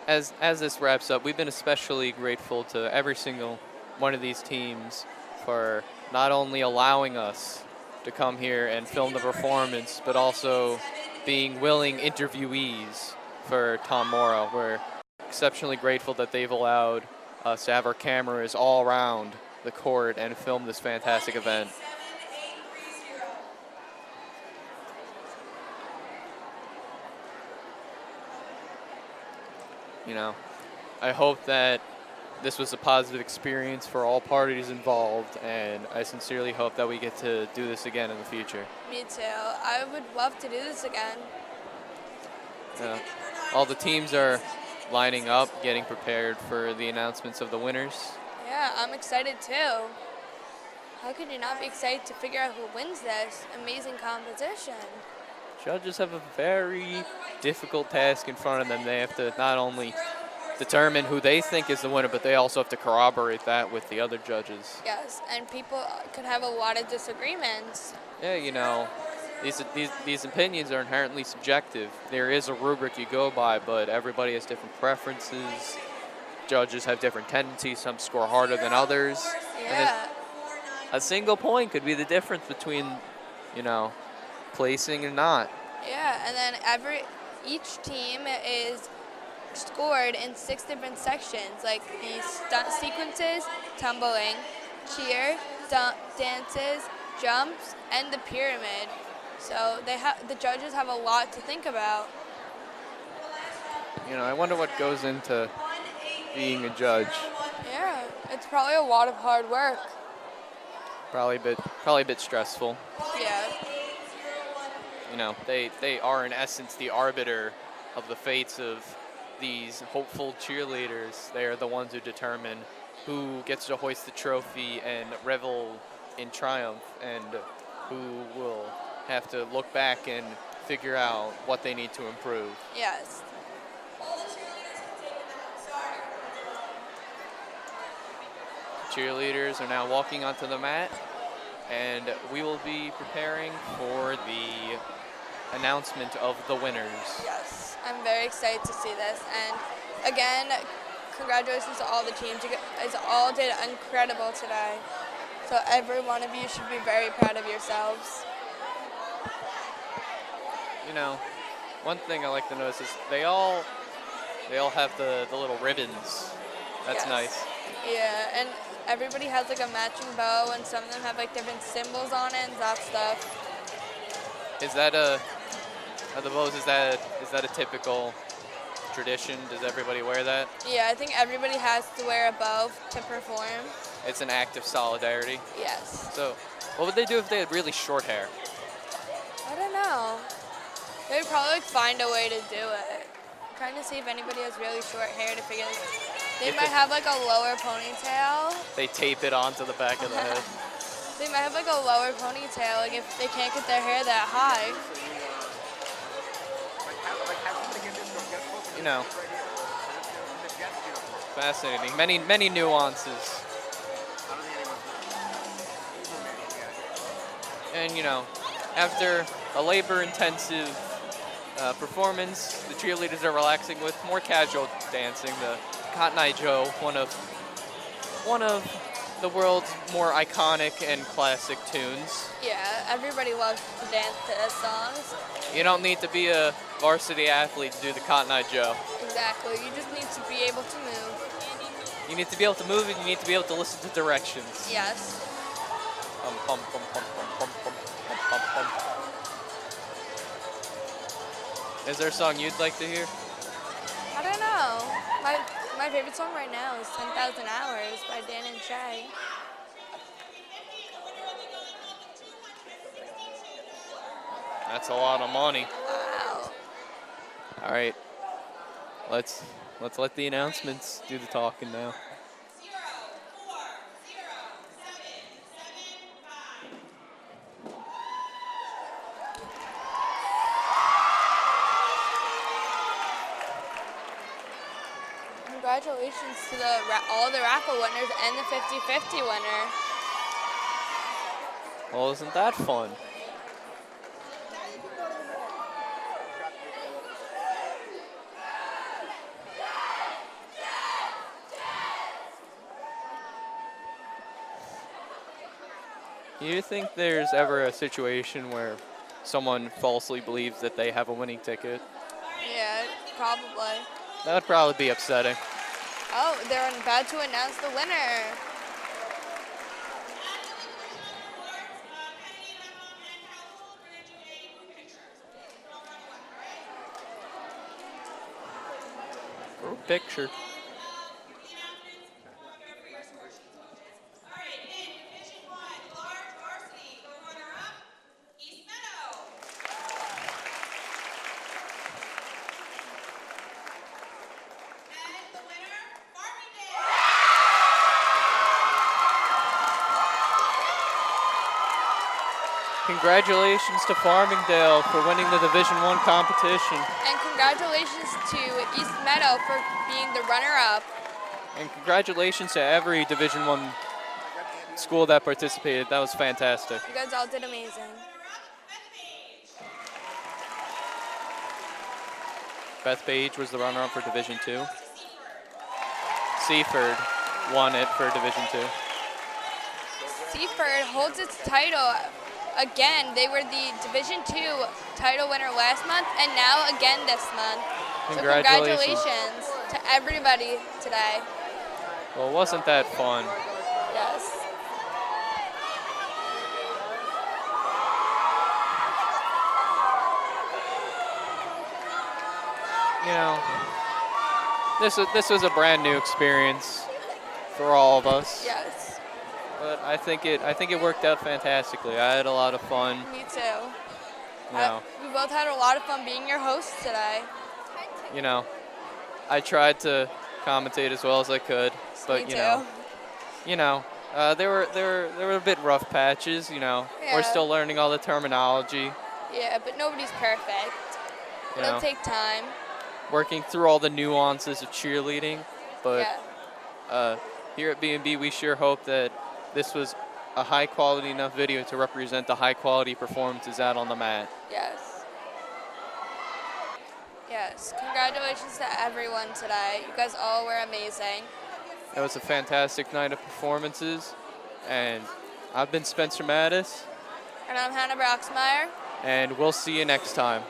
as this wraps up, we've been especially grateful to every single one of these teams for not only allowing us to come here and film the performance, but also being willing interviewees for Tom Mauro. We're exceptionally grateful that they've allowed us to have our cameras all around the court and film this fantastic event. I hope that this was a positive experience for all parties involved, and I sincerely hope that we get to do this again in the future. Me too. I would love to do this again. All the teams are lining up, getting prepared for the announcements of the winners. Yeah, I'm excited too. How could you not be excited to figure out who wins this amazing competition? Judges have a very difficult task in front of them. They have to not only determine who they think is the winner, but they also have to corroborate that with the other judges. Yes, and people could have a lot of disagreements. Yeah, these opinions are inherently subjective. There is a rubric you go by, but everybody has different preferences. Judges have different tendencies. Some score harder than others. Yeah. And a single point could be the difference between, placing and not. Yeah, and then each team is scored in 6 different sections, like the stunt sequences, tumbling, cheer, dances, jumps, and the pyramid. So the judges have a lot to think about. I wonder what goes into being a judge. Yeah, it's probably a lot of hard work. Probably a bit stressful. Yeah. They are in essence the arbiter of the fates of these hopeful cheerleaders. They are the ones who determine who gets to hoist the trophy and revel in triumph, and who will have to look back and figure out what they need to improve. Yes. cheerleaders are now walking onto the mat, and we will be preparing for the announcement of the winners. Yes, I'm very excited to see this. And again, congratulations to all the teams. You guys all did incredible today. So every one of you should be very proud of yourselves. You know, one thing I like to notice is they all have the little ribbons. That's Yes. nice. Yeah, and everybody has like a matching bow, and some of them have like different symbols on it and that stuff. Is that are the bows? Is that a typical tradition? Does everybody wear that? Yeah, I think everybody has to wear a bow to perform. It's an act of solidarity. Yes. So, what would they do if they had really short hair? I don't know. They would probably like, find a way to do it. Trying to see if anybody has really short hair to figure it. They might have like a lower ponytail. They tape it onto the back of the head. They might have like a lower ponytail, like if they can't get their hair that high. You know, fascinating. Many nuances. And you know, after a labor-intensive performance, the cheerleaders are relaxing with more casual dancing. The Cotton Eye Joe, one of the world's more iconic and classic tunes. Yeah, everybody loves to dance to his songs. You don't need to be a varsity athlete to do the Cotton Eye Joe. Exactly. You just need to be able to move. You need to be able to move and you need to be able to listen to directions. Yes. Pum, pum, pum, pum, pum, pum, pum, pum, pum. Is there a song you'd like to hear? I don't know. My favorite song right now is 10,000 Hours by Dan and Shay. That's a lot of money. Wow. All right. Let's let the announcements do the talking now. Congratulations to all the raffle winners and the 50-50 winner. Well, isn't that fun? Do you think there's ever a situation where someone falsely believes that they have a winning ticket? Yeah, probably. That would probably be upsetting. Oh, they're about to announce the winner. Group picture. Congratulations to Farmingdale for winning the Division I competition. And congratulations to East Meadow for being the runner-up. And congratulations to every Division I school that participated. That was fantastic. You guys all did amazing. Bethpage was the runner-up for Division II. Seaford won it for Division II. Seaford holds its title. Again, they were the Division II title winner last month and now again this month. Congratulations. So congratulations to everybody today. Well, wasn't that fun? Yes. You know, this was a brand new experience for all of us. Yes. But I think it worked out fantastically. I had a lot of fun. Me too. You know, We both had a lot of fun being your hosts today. you know, I tried to commentate as well as I could, but Me you know, there were a bit rough patches. You know, Yeah. we're still learning all the terminology. Yeah, but nobody's perfect. You It'll know, take time. working through all the nuances of cheerleading, but here at B&B, we sure hope that this was a high-quality enough video to represent the high-quality performances out on the mat. Yes. Yes. Congratulations to everyone today. You guys all were amazing. It was a fantastic night of performances, and I've been Spencer Mattis. And I'm Hannah Broxmeyer. And we'll see you next time.